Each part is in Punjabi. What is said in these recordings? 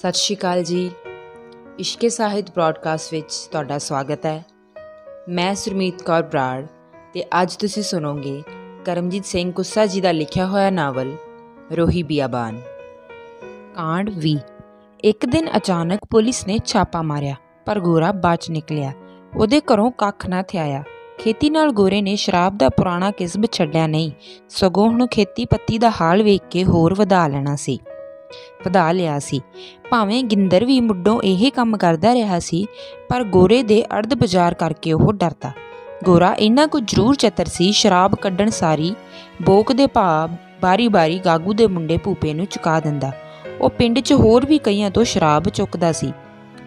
सत श्री अकाल जी। इश्के ਸਾਹਿਤ ब्रॉडकास्ट ਵਿੱਚ ਤੁਹਾਡਾ ਸਵਾਗਤ ਹੈ। ਮੈਂ ਸੁਰਮੀਤ ਕੌਰ ਬਰਾੜ ਤੇ ਅੱਜ ਤੁਸੀਂ ਸੁਣੋਗੇ ਕਰਮਜੀਤ ਸਿੰਘ ਕੁੱਸਾ ਜੀ ਦਾ ਲਿਖਿਆ ਹੋਇਆ ਨਾਵਲ ਰੋਹੀ ਬਿਆਬਾਨ। ਕਾਂਡ 20। ਇੱਕ ਦਿਨ ਅਚਾਨਕ ਪੁਲਿਸ ਨੇ ਛਾਪਾ ਮਾਰਿਆ ਪਰ ਗੋਰਾ ਬਚ ਨਿਕਲਿਆ। ਉਹਦੇ ਘਰੋਂ ਕੱਖ ਨਾ ਥਿਆਇਆ। ਖੇਤੀ ਨਾਲ ਗੋਰੇ ਨੇ ਸ਼ਰਾਬ ਦਾ ਪੁਰਾਣਾ ਕਿਸਬ ਛੱਡਿਆ ਨਹੀਂ, ਸਗੋਂ ਹੁਣ ਖੇਤੀ ਪੱਤੀ ਦਾ ਹਾਲ ਵੇਖ ਕੇ ਹੋਰ ਵਧਾ ਲਿਆ ਸੀ। ਭਾਵੇਂ ਗਿੰਦਰ ਵੀ ਮੁੱਢੋਂ ਇਹ ਕੰਮ ਕਰਦਾ ਰਿਹਾ ਸੀ, ਪਰ ਗੋਰੇ ਦੇ ਅੜਦ ਬਾਜ਼ਾਰ ਕਰਕੇ ਉਹ ਡਰਦਾ। ਗੋਰਾ ਇੰਨਾ ਕੁ ਜ਼ਰੂਰ ਚਤਰ ਸੀ, ਸ਼ਰਾਬ ਕੱਢਣ ਸਾਰੀ ਬੋਕ ਦੇ ਭਾਅ ਬਾਰੀ ਗਾਗੂ ਦੇ ਮੁੰਡੇ ਭੂਪੇ ਨੂੰ ਚੁਕਾ ਦਿੰਦਾ। ਉਹ ਪਿੰਡ 'ਚ ਹੋਰ ਵੀ ਕਈਆਂ ਤੋਂ ਸ਼ਰਾਬ ਚੁੱਕਦਾ ਸੀ।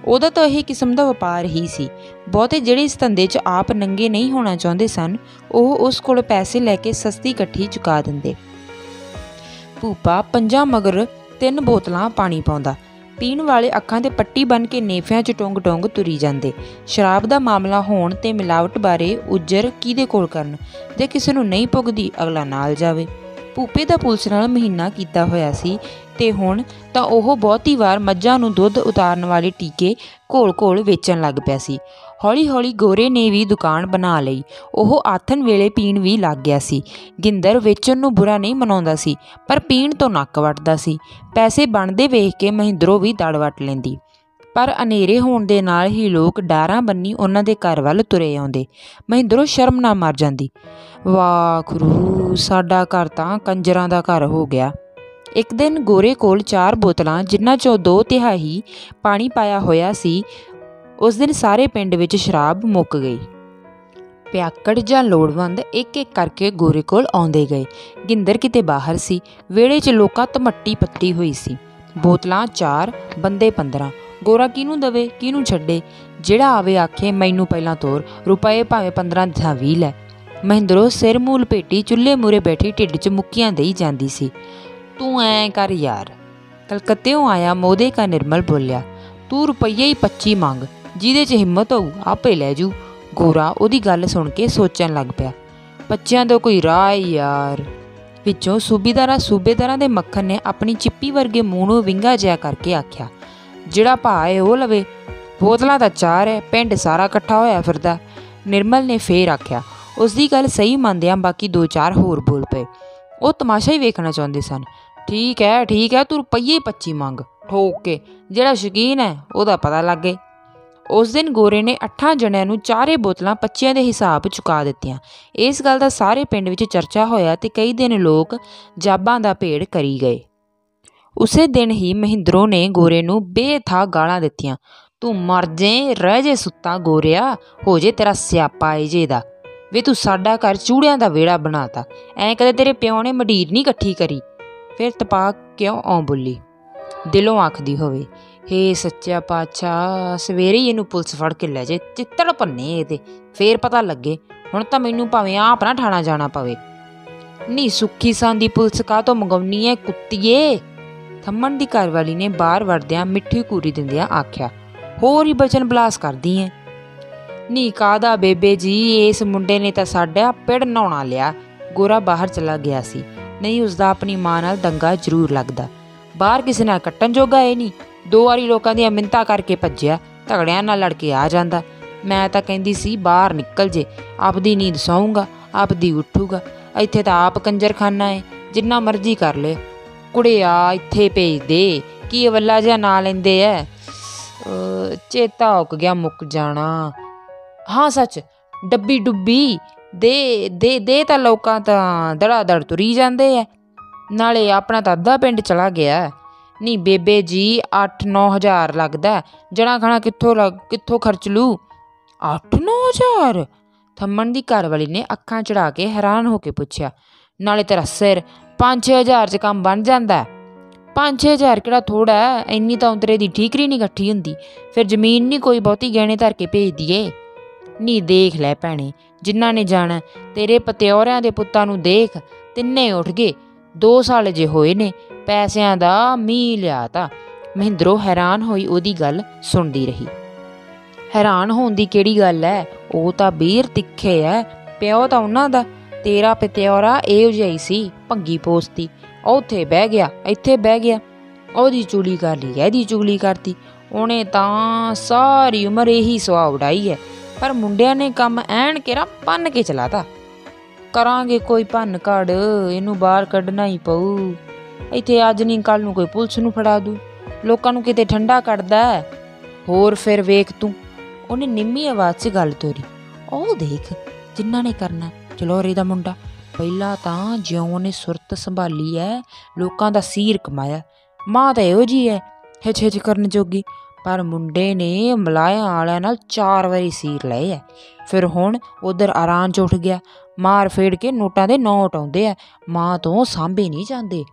ਉਹਦਾ ਤਾਂ ਇਹ ਕਿਸਮ ਦਾ ਵਪਾਰ ਹੀ ਸੀ। ਬਹੁਤੇ ਜਿਹੜੇ ਇਸ ਧੰਦੇ 'ਚ ਆਪ ਨੰਗੇ ਨਹੀਂ ਹੋਣਾ ਚਾਹੁੰਦੇ ਸਨ, ਉਹ ਉਸ ਕੋਲ ਪੈਸੇ ਲੈ ਕੇ ਸਸਤੀ ਇਕੱਠੀ ਚੁਕਾ ਦਿੰਦੇ। ਭੂਪਾ ਪੰਜਾਂ ਮਗਰ 3 ਬੋਤਲਾਂ ਪਾਣੀ ਪਾਉਂਦਾ। ਪੀਣ ਵਾਲੇ ਅੱਖਾਂ 'ਤੇ ਪੱਟੀ ਬੰਨ੍ਹ ਕੇ ਨੇਫਿਆਂ 'ਚ ਟੁੰਗ ਤੁਰੀ ਜਾਂਦੇ। ਸ਼ਰਾਬ ਦਾ ਮਾਮਲਾ ਹੋਣ ਤੇ ਮਿਲਾਵਟ ਬਾਰੇ ਉਜਰ ਕਿਹਦੇ ਕੋਲ ਕਰਨ? ਜੇ ਕਿਸੇ ਨੂੰ ਨਹੀਂ ਪੁੱਗਦੀ ਅਗਲਾ ਨਾਲ ਜਾਵੇ। ਭੂਪੇ ਦਾ ਪੁਲਿਸ ਨਾਲ ਮਹੀਨਾ ਕੀਤਾ ਹੋਇਆ ਸੀ ਤੇ ਹੁਣ ਤਾਂ ਉਹ ਬਹੁਤੀ ਵਾਰ ਮੱਝਾਂ ਨੂੰ ਦੁੱਧ ਉਤਾਰਨ ਵਾਲੇ ਟੀਕੇ ਘੋਲ ਵੇਚਣ ਲੱਗ ਪਿਆ ਸੀ। ਹੌਲੀ ਗੋਰੇ ਨੇ ਵੀ ਦੁਕਾਨ ਬਣਾ ਲਈ। ਉਹ ਆਥਣ ਵੇਲੇ ਪੀਣ ਵੀ ਲੱਗ ਗਿਆ ਸੀ। ਗਿੰਦਰ ਵੇਚਣ ਨੂੰ ਬੁਰਾ ਨਹੀਂ ਮਨਾਉਂਦਾ ਸੀ, ਪਰ ਪੀਣ ਤੋਂ ਨੱਕ ਵੱਟਦਾ ਸੀ। ਪੈਸੇ ਬਣਦੇ ਵੇਖ ਕੇ ਮਹਿੰਦਰੋਂ ਵੀ ਦੜ ਵੱਟ ਲੈਂਦੀ, ਪਰ ਹਨੇਰੇ ਹੋਣ ਦੇ ਨਾਲ ਹੀ ਲੋਕ ਡਾਰਾਂ ਬੰਨੀ ਉਹਨਾਂ ਦੇ ਘਰ ਵੱਲ ਤੁਰੇ ਆਉਂਦੇ। ਮਹਿੰਦਰੋਂ ਸ਼ਰਮ ਨਾ ਮਰ ਜਾਂਦੀ। ਵਾਖਰੂ, ਸਾਡਾ ਘਰ ਤਾਂ ਕੰਜਰਾਂ ਦਾ ਘਰ ਹੋ ਗਿਆ। ਇੱਕ ਦਿਨ ਗੋਰੇ ਕੋਲ 4 ਬੋਤਲਾਂ, ਜਿਨ੍ਹਾਂ 'ਚੋਂ 2/3 ਪਾਣੀ ਪਾਇਆ ਹੋਇਆ ਸੀ। ਉਸ ਦਿਨ ਸਾਰੇ ਪਿੰਡ ਵਿੱਚ ਸ਼ਰਾਬ ਮੁੱਕ ਗਈ। ਪਿਆਕੜ ਜਾਂ ਲੋੜਵੰਦ ਇੱਕ ਕਰਕੇ ਗੋਰੇ ਕੋਲ ਆਉਂਦੇ ਗਏ। ਗਿੰਦਰ ਕਿਤੇ ਬਾਹਰ ਸੀ। ਵਿਹੜੇ 'ਚ ਲੋਕਾਂ ਧਮੱਟੀ ਪੱਟੀ ਹੋਈ ਸੀ। ਬੋਤਲਾਂ 4, ਬੰਦੇ 15। ਗੋਰਾ ਕਿਹਨੂੰ ਦਵੇ, ਕਿਹਨੂੰ ਛੱਡੇ? ਜਿਹੜਾ ਆਵੇ ਆਖੇ ਮੈਨੂੰ ਪਹਿਲਾਂ ਤੋਰ, ਰੁਪਏ ਭਾਵੇਂ 15 ਜਾਂ 20 ਲੈ। ਮਹਿੰਦਰੋਂ ਸਿਰ ਮੂੰਹ ਲਪੇਟੀ ਚੁੱਲ੍ਹੇ ਮੂਹਰੇ ਬੈਠੀ ਢਿੱਡ 'ਚ ਮੁੱਕੀਆਂ ਦੇਈ ਜਾਂਦੀ ਸੀ। ਤੂੰ ਐਂ ਕਰ ਯਾਰ, ਕਲਕੱਤਿਓਂ ਆਇਆ ਮੋਦੇ ਕਾ ਨਿਰਮਲ ਬੋਲਿਆ, ਤੂੰ ਰੁਪਈਏ ਹੀ 25 ਮੰਗ, ਜਿਹਦੇ 'ਚ ਹਿੰਮਤ ਹੋਊ ਆਪੇ ਲੈ ਜੂ। ਗੋਰਾ ਉਹਦੀ ਗੱਲ ਸੁਣ ਕੇ ਸੋਚਣ ਲੱਗ ਪਿਆ। ਬੱਚਿਆਂ ਦਾ ਕੋਈ ਰਾਹ ਯਾਰ। ਵਿੱਚੋਂ ਸੂਬੇਦਾਰਾਂ ਦੇ ਮੱਖਣ ਨੇ ਆਪਣੀ ਚਿੱਪੀ ਵਰਗੇ ਮੂੰਹ ਨੂੰ ਵਿੰਗਾ ਜਿਹਾ ਕਰਕੇ ਆਖਿਆ, ਜਿਹੜਾ ਭਾਅ ਹੈ ਉਹ ਲਵੇ। ਬੋਤਲਾਂ ਤਾਂ 4 ਹੈ, ਪਿੰਡ ਸਾਰਾ ਇਕੱਠਾ ਹੋਇਆ ਫਿਰਦਾ। ਨਿਰਮਲ ਨੇ ਫੇਰ ਆਖਿਆ। ਉਸਦੀ ਗੱਲ ਸਹੀ ਮੰਨਦਿਆਂ ਬਾਕੀ 2-4 ਹੋਰ ਬੋਲ ਪਏ। ਉਹ ਤਮਾਸ਼ਾ ਹੀ ਵੇਖਣਾ ਚਾਹੁੰਦੇ ਸਨ। ਠੀਕ ਹੈ, ਤੂੰ ਰੁਪਈਏ 25 ਮੰਗ, ਠੋਕ ਕੇ। ਜਿਹੜਾ ਸ਼ੌਕੀਨ ਹੈ ਉਹਦਾ ਪਤਾ ਲੱਗੇ। ਉਸ ਦਿਨ ਗੋਰੇ ਨੇ 8 ਜਣਿਆਂ ਨੂੰ 4 ਬੋਤਲਾਂ 25 ਦੇ ਹਿਸਾਬ ਚੁਕਾ ਦਿੱਤੀਆਂ। ਇਸ ਗੱਲ ਦਾ ਸਾਰੇ ਪਿੰਡ ਵਿੱਚ ਚਰਚਾ ਹੋਇਆ ਤੇ ਕਈ ਦਿਨ ਲੋਕ ਜਾਬਾਂ ਦਾ ਭੇੜ ਕਰੀ ਗਏ। ਉਸੇ ਦਿਨ ਹੀ ਮਹਿੰਦਰੋਂ ਨੇ ਗੋਰੇ ਨੂੰ ਬੇਥਾਂ ਗਾਲਾਂ ਦਿੱਤੀਆਂ। ਤੂੰ ਮਰ ਜੇ, ਰਹਿ ਜੇ ਸੁੱਤਾ ਗੋਰਿਆ, ਹੋ ਜੇ ਤੇਰਾ ਸਿਆਪਾ ਏ ਜੇ ਦਾ। ਵੇ ਤੂੰ ਸਾਡਾ ਘਰ ਚੂੜਿਆਂ ਦਾ ਵਿਹੜਾ ਬਣਾਤਾ। ਐਂ ਕਦੇ ਤੇਰੇ ਪਿਓ ਨੇ ਮੰਡੀਰ ਨਹੀਂ ਇਕੱਠੀ ਕਰੀ। ਫਿਰ ਤਪਾਕ ਕਿਉਂ ਆਉਂ ਬੋਲੀ, ਦਿਲੋਂ ਆਖਦੀ ਹੋਵੇ, ਹੇ ਸੱਚਾ ਪਾਤਸ਼ਾਹ, ਸਵੇਰੇ ਹੀ ਇਹਨੂੰ ਪੁਲਿਸ ਫੜ ਕੇ ਲੈ ਜੇ, ਚਿੱਤੜ ਭੰਨੇ ਇਹਦੇ, ਫੇਰ ਪਤਾ ਲੱਗੇ। ਹੁਣ ਤਾਂ ਮੈਨੂੰ ਭਾਵੇਂ ਆਪ ਨਾ ਠਾਣਾ ਜਾਣਾ ਪਵੇ। ਨੀ ਸੁੱਖੀ ਸਾਂਦੀ ਪੁਲਿਸ ਕਾਹਤੋਂ ਮੰਗਾਉਣੀ ਐ ਕੁੱਤੀਏ? ਥੰਮਣ ਦੀ ਘਰਵਾਲੀ ਨੇ ਬਾਹਰ ਵੜਦਿਆਂ ਮਿੱਠੀ ਘੂਰੀ ਦਿੰਦਿਆਂ ਆਖਿਆ। ਹੋਰ ਹੀ ਬਚਨ ਬਲਾਸ ਕਰਦੀ ਐ। ਨੀ ਕਾਹਦਾ ਬੇਬੇ ਜੀ, ਇਸ ਮੁੰਡੇ ਨੇ ਤਾਂ ਸਾਡਾ ਪਿੜ ਨਹਾਉਣਾ ਲਿਆ। ਗੋਰਾ ਬਾਹਰ ਚਲਾ ਗਿਆ ਸੀ। ਨਹੀਂ, ਉਸਦਾ ਆਪਣੀ ਮਾਂ ਨਾਲ ਦੰਗਾ ਜ਼ਰੂਰ ਲੱਗਦਾ। ਬਾਹਰ ਕਿਸੇ ਨਾਲ ਕੱਟਣ ਜੋਗਾ ਇਹ ਨਹੀਂ। 2 ਵਾਰੀ ਲੋਕਾਂ ਦੀਆਂ ਮਿੰਨਤਾਂ ਕਰਕੇ ਭੱਜਿਆ, ਝਗੜਿਆਂ ਨਾਲ ਲੜ ਕੇ ਆ ਜਾਂਦਾ। ਮੈਂ ਤਾਂ ਕਹਿੰਦੀ ਸੀ ਬਾਹਰ ਨਿਕਲ ਜੇ, ਆਪਦੀ ਨੀਂਦ ਸੌਂਗਾ, ਆਪਦੀ ਉੱਠੂਗਾ। ਇੱਥੇ ਤਾਂ ਆਪ ਕੰਜਰਖਾਨਾ ਏ, ਜਿੰਨਾ ਮਰਜ਼ੀ ਕਰ ਲੈ। ਕੁੜਿਆ ਇੱਥੇ ਭੇਜ ਦੇ। ਕੀ ਅਵੱਲਾ ਜਿਹਾ ਨਾਂ ਲੈਂਦੇ ਐ? ਚੇਤਾ ਉੱਕ ਗਿਆ, ਮੁੱਕ ਜਾਣਾ। ਹਾਂ ਸੱਚ, ਡੱਬੀ ਡੁੱਬੀ ਦੇ ਤਾਂ ਲੋਕਾਂ ਤਾਂ ਦੜਾ ਦੜ ਤੁਰੀ ਜਾਂਦੇ ਐ। ਨਾਲੇ ਆਪਣਾ ਤਾਂ ਅੱਧਾ ਪਿੰਡ ਚਲਾ ਗਿਆ। ਨੀ ਬੇਬੇ ਜੀ, 8-9 ਹਜ਼ਾਰ ਲੱਗਦਾ। ਜਣਾ ਖਾਣਾ ਕਿੱਥੋਂ ਖਰਚ ਲੂ? 8-9 ਹਜ਼ਾਰ? ਥੰਮਣ ਦੀ ਘਰਵਾਲੀ ਨੇ ਅੱਖਾਂ ਚੜਾ ਕੇ ਹੈਰਾਨ ਹੋ ਕੇ ਪੁੱਛਿਆ। ਨਾਲੇ ਤੇਰਾ ਸਿਰ, 5-6 ਹਜ਼ਾਰ 'ਚ ਕੰਮ ਬਣ ਜਾਂਦਾ। 5-6 ਹਜ਼ਾਰ ਕਿਹੜਾ ਥੋੜ੍ਹਾ? ਇੰਨੀ ਤਾਂ ਉਂਤਰੇ ਦੀ ਠੀਕਰੀ ਨਹੀਂ ਇਕੱਠੀ ਹੁੰਦੀ। ਫਿਰ ਜ਼ਮੀਨ ਨਹੀਂ ਕੋਈ ਬਹੁਤੀ ਗਹਿਣੇ ਧਰ ਕੇ ਭੇਜ ਦੀਏ। ਨੀ ਦੇਖ ਲੈ ਭੈਣੇ, ਜਿਨ੍ਹਾਂ ਨੇ ਜਾਣਾ, ਤੇਰੇ ਪਤਿਓਰਿਆਂ ਦੇ ਪੁੱਤਾਂ ਨੂੰ ਦੇਖ, ਤਿੰਨੇ ਉੱਠ ਗਏ। 2 ਸਾਲ ਜੇ ਹੋਏ ਨੇ, ਪੈਸਿਆਂ ਦਾ ਮੀਂਹ ਲਿਆ ਤਾ। ਮਹਿੰਦਰੋਂ ਹੈਰਾਨ ਹੋਈ ਉਹਦੀ ਗੱਲ ਸੁਣਦੀ ਰਹੀ। ਹੈਰਾਨ ਹੋਣ ਦੀ ਕਿਹੜੀ ਗੱਲ ਐ? ਉਹ ਤਾਂ ਬੀਰ ਤਿੱਖੇ ਐ। ਪਿਓ ਤਾਂ ਉਹਨਾਂ ਦਾ, ਤੇਰਾ ਪਤਿਓਰਾ ਇਹੋ ਜਿਹਾ ਹੀ ਸੀ, ਭੰਗੀ ਪੋਸਤੀ। ਉੱਥੇ ਬਹਿ ਗਿਆ, ਇੱਥੇ ਬਹਿ ਗਿਆ। ਉਹਦੀ ਚੁਗਲੀ ਕਰ ਲਈ, ਇਹਦੀ ਚੁਗਲੀ ਕਰਤੀ। ਉਹਨੇ ਤਾਂ ਸਾਰੀ ਉਮਰ ਇਹੀ ਸੁਆਹ ਉਡਾਈ ਹੈ, ਪਰ ਮੁੰਡਿਆਂ ਨੇ ਕੰਮ ਐਨ ਕੇਰਾ ਭੰਨ ਕੇ ਚਲਾਤਾ। ਕਰਾਂਗੇ ਕੋਈ ਭੰਨ ਘੜ, ਇਹਨੂੰ ਬਾਹਰ ਕੱਢਣਾ ਹੀ ਪਊ। ਇੱਥੇ ਅੱਜ ਨਹੀਂ ਕੱਲ੍ਹ ਨੂੰ ਕੋਈ ਪੁਲਿਸ ਨੂੰ ਫੜਾ ਦੂ, ਲੋਕਾਂ ਨੂੰ ਕਿਤੇ ਠੰਡਾ ਕੱਢਦਾ। ਹੋਰ ਫਿਰ ਵੇਖ ਤੂੰ, ਉਹਨੇ ਨਿੰਮੀ ਆਵਾਜ਼ 'ਚ ਗੱਲ ਤੋਰੀ। ਉਹ ਦੇਖ ਜਿਨ੍ਹਾਂ ਨੇ ਕਰਨਾ, ਚਲੋਰੇ ਦਾ ਮੁੰਡਾ। ਪਹਿਲਾਂ ਤਾਂ ਜਿਉਂ ਉਹਨੇ ਸੁਰਤ ਸੰਭਾਲੀ ਹੈ, ਲੋਕਾਂ ਦਾ ਸੀਰ ਕਮਾਇਆ। ਮਾਂ ਤਾਂ ਇਹੋ ਜਿਹੀ ਹੈ, ਹਿਚ ਹਿਚ ਕਰਨ ਜੋਗੀ, ਪਰ ਮੁੰਡੇ ਨੇ ਮਲਾਇਆ ਵਾਲਿਆਂ ਨਾਲ 4 ਵਾਰੀ ਸੀਰ ਲਏ ਹੈ। ਫਿਰ ਹੁਣ ਉੱਧਰ ਆਰਾਮ 'ਚ ਉੱਠ ਗਿਆ, ਮਾਰ ਫੇੜ ਕੇ ਨੋਟਾਂ ਦੇ ਨੋਟ ਆਉਂਦੇ ਆ, ਮਾਂ ਤੋਂ ਸਾਂਭੇ ਨਹੀਂ ਜਾਂਦੇ।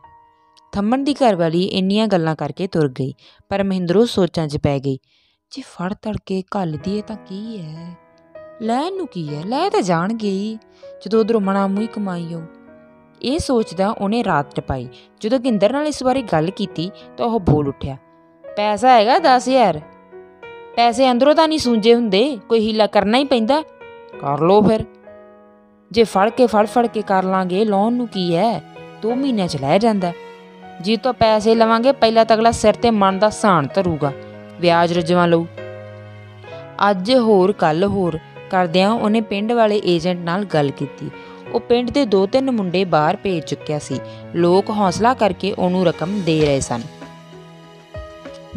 ਥੰਮਣ ਦੀ ਘਰਵਾਲੀ ਇੰਨੀਆਂ ਗੱਲਾਂ ਕਰਕੇ ਤੁਰ ਗਈ, ਪਰ ਮਹਿੰਦਰੋਂ ਸੋਚਾਂ 'ਚ ਪੈ ਗਈ। ਜੇ ਫੜ ਤੜ ਕੇ ਘੱਲ ਦੀਏ ਤਾਂ ਕੀ ਹੈ, ਲੈਣ ਨੂੰ ਕੀ ਹੈ, ਲੈ ਤਾਂ ਜਾਣਗੇ ਹੀ ਜਦੋਂ ਉੱਧਰੋਂ ਮਣਾ ਮੂੰਹ ਕਮਾਈ ਹੋ। ਇਹ ਸੋਚਦਾ ਉਹਨੇ ਰਾਤ ਟਪਾਈ। ਜਦੋਂ ਗਿੰਦਰ ਨਾਲ ਇਸ ਬਾਰੇ ਗੱਲ ਕੀਤੀ ਤਾਂ ਉਹ ਬੋਲ ਉੱਠਿਆ, ਪੈਸਾ ਹੈਗਾ 10,000, ਪੈਸੇ ਅੰਦਰੋਂ ਤਾਂ ਨਹੀਂ ਸੂੰਝੇ ਹੁੰਦੇ, ਕੋਈ ਹੀਲਾ ਕਰਨਾ ਹੀ ਪੈਂਦਾ। ਕਰ ਲਓ ਫਿਰ, ਜੇ ਫੜ ਕੇ ਕਰ ਲਾਂਗੇ, ਲਾਉਣ ਨੂੰ ਕੀ ਹੈ, 2 ਮਹੀਨਿਆਂ 'ਚ ਲੈ ਜਾਂਦਾ। ਜੀ ਤੋਂ ਪੈਸੇ ਲਵਾਂਗੇ, ਪਹਿਲਾਂ ਤਾਂ ਅਗਲਾ ਸਿਰ 'ਤੇ ਮਨ ਦਾ ਸਾਣ ਧਰੂਗਾ, ਵਿਆਜ ਰਜਵਾ ਲਊ। ਅੱਜ ਹੋਰ ਕੱਲ੍ਹ ਹੋਰ ਕਰਦਿਆਂ ਉਹਨੇ ਪਿੰਡ ਵਾਲੇ ਏਜੰਟ ਨਾਲ ਗੱਲ ਕੀਤੀ। ਉਹ ਪਿੰਡ ਦੇ 2-3 ਮੁੰਡੇ ਬਾਹਰ ਭੇਜ ਚੁੱਕਿਆ ਸੀ। ਲੋਕ ਹੌਸਲਾ ਕਰਕੇ ਉਹਨੂੰ ਰਕਮ ਦੇ ਰਹੇ ਸਨ।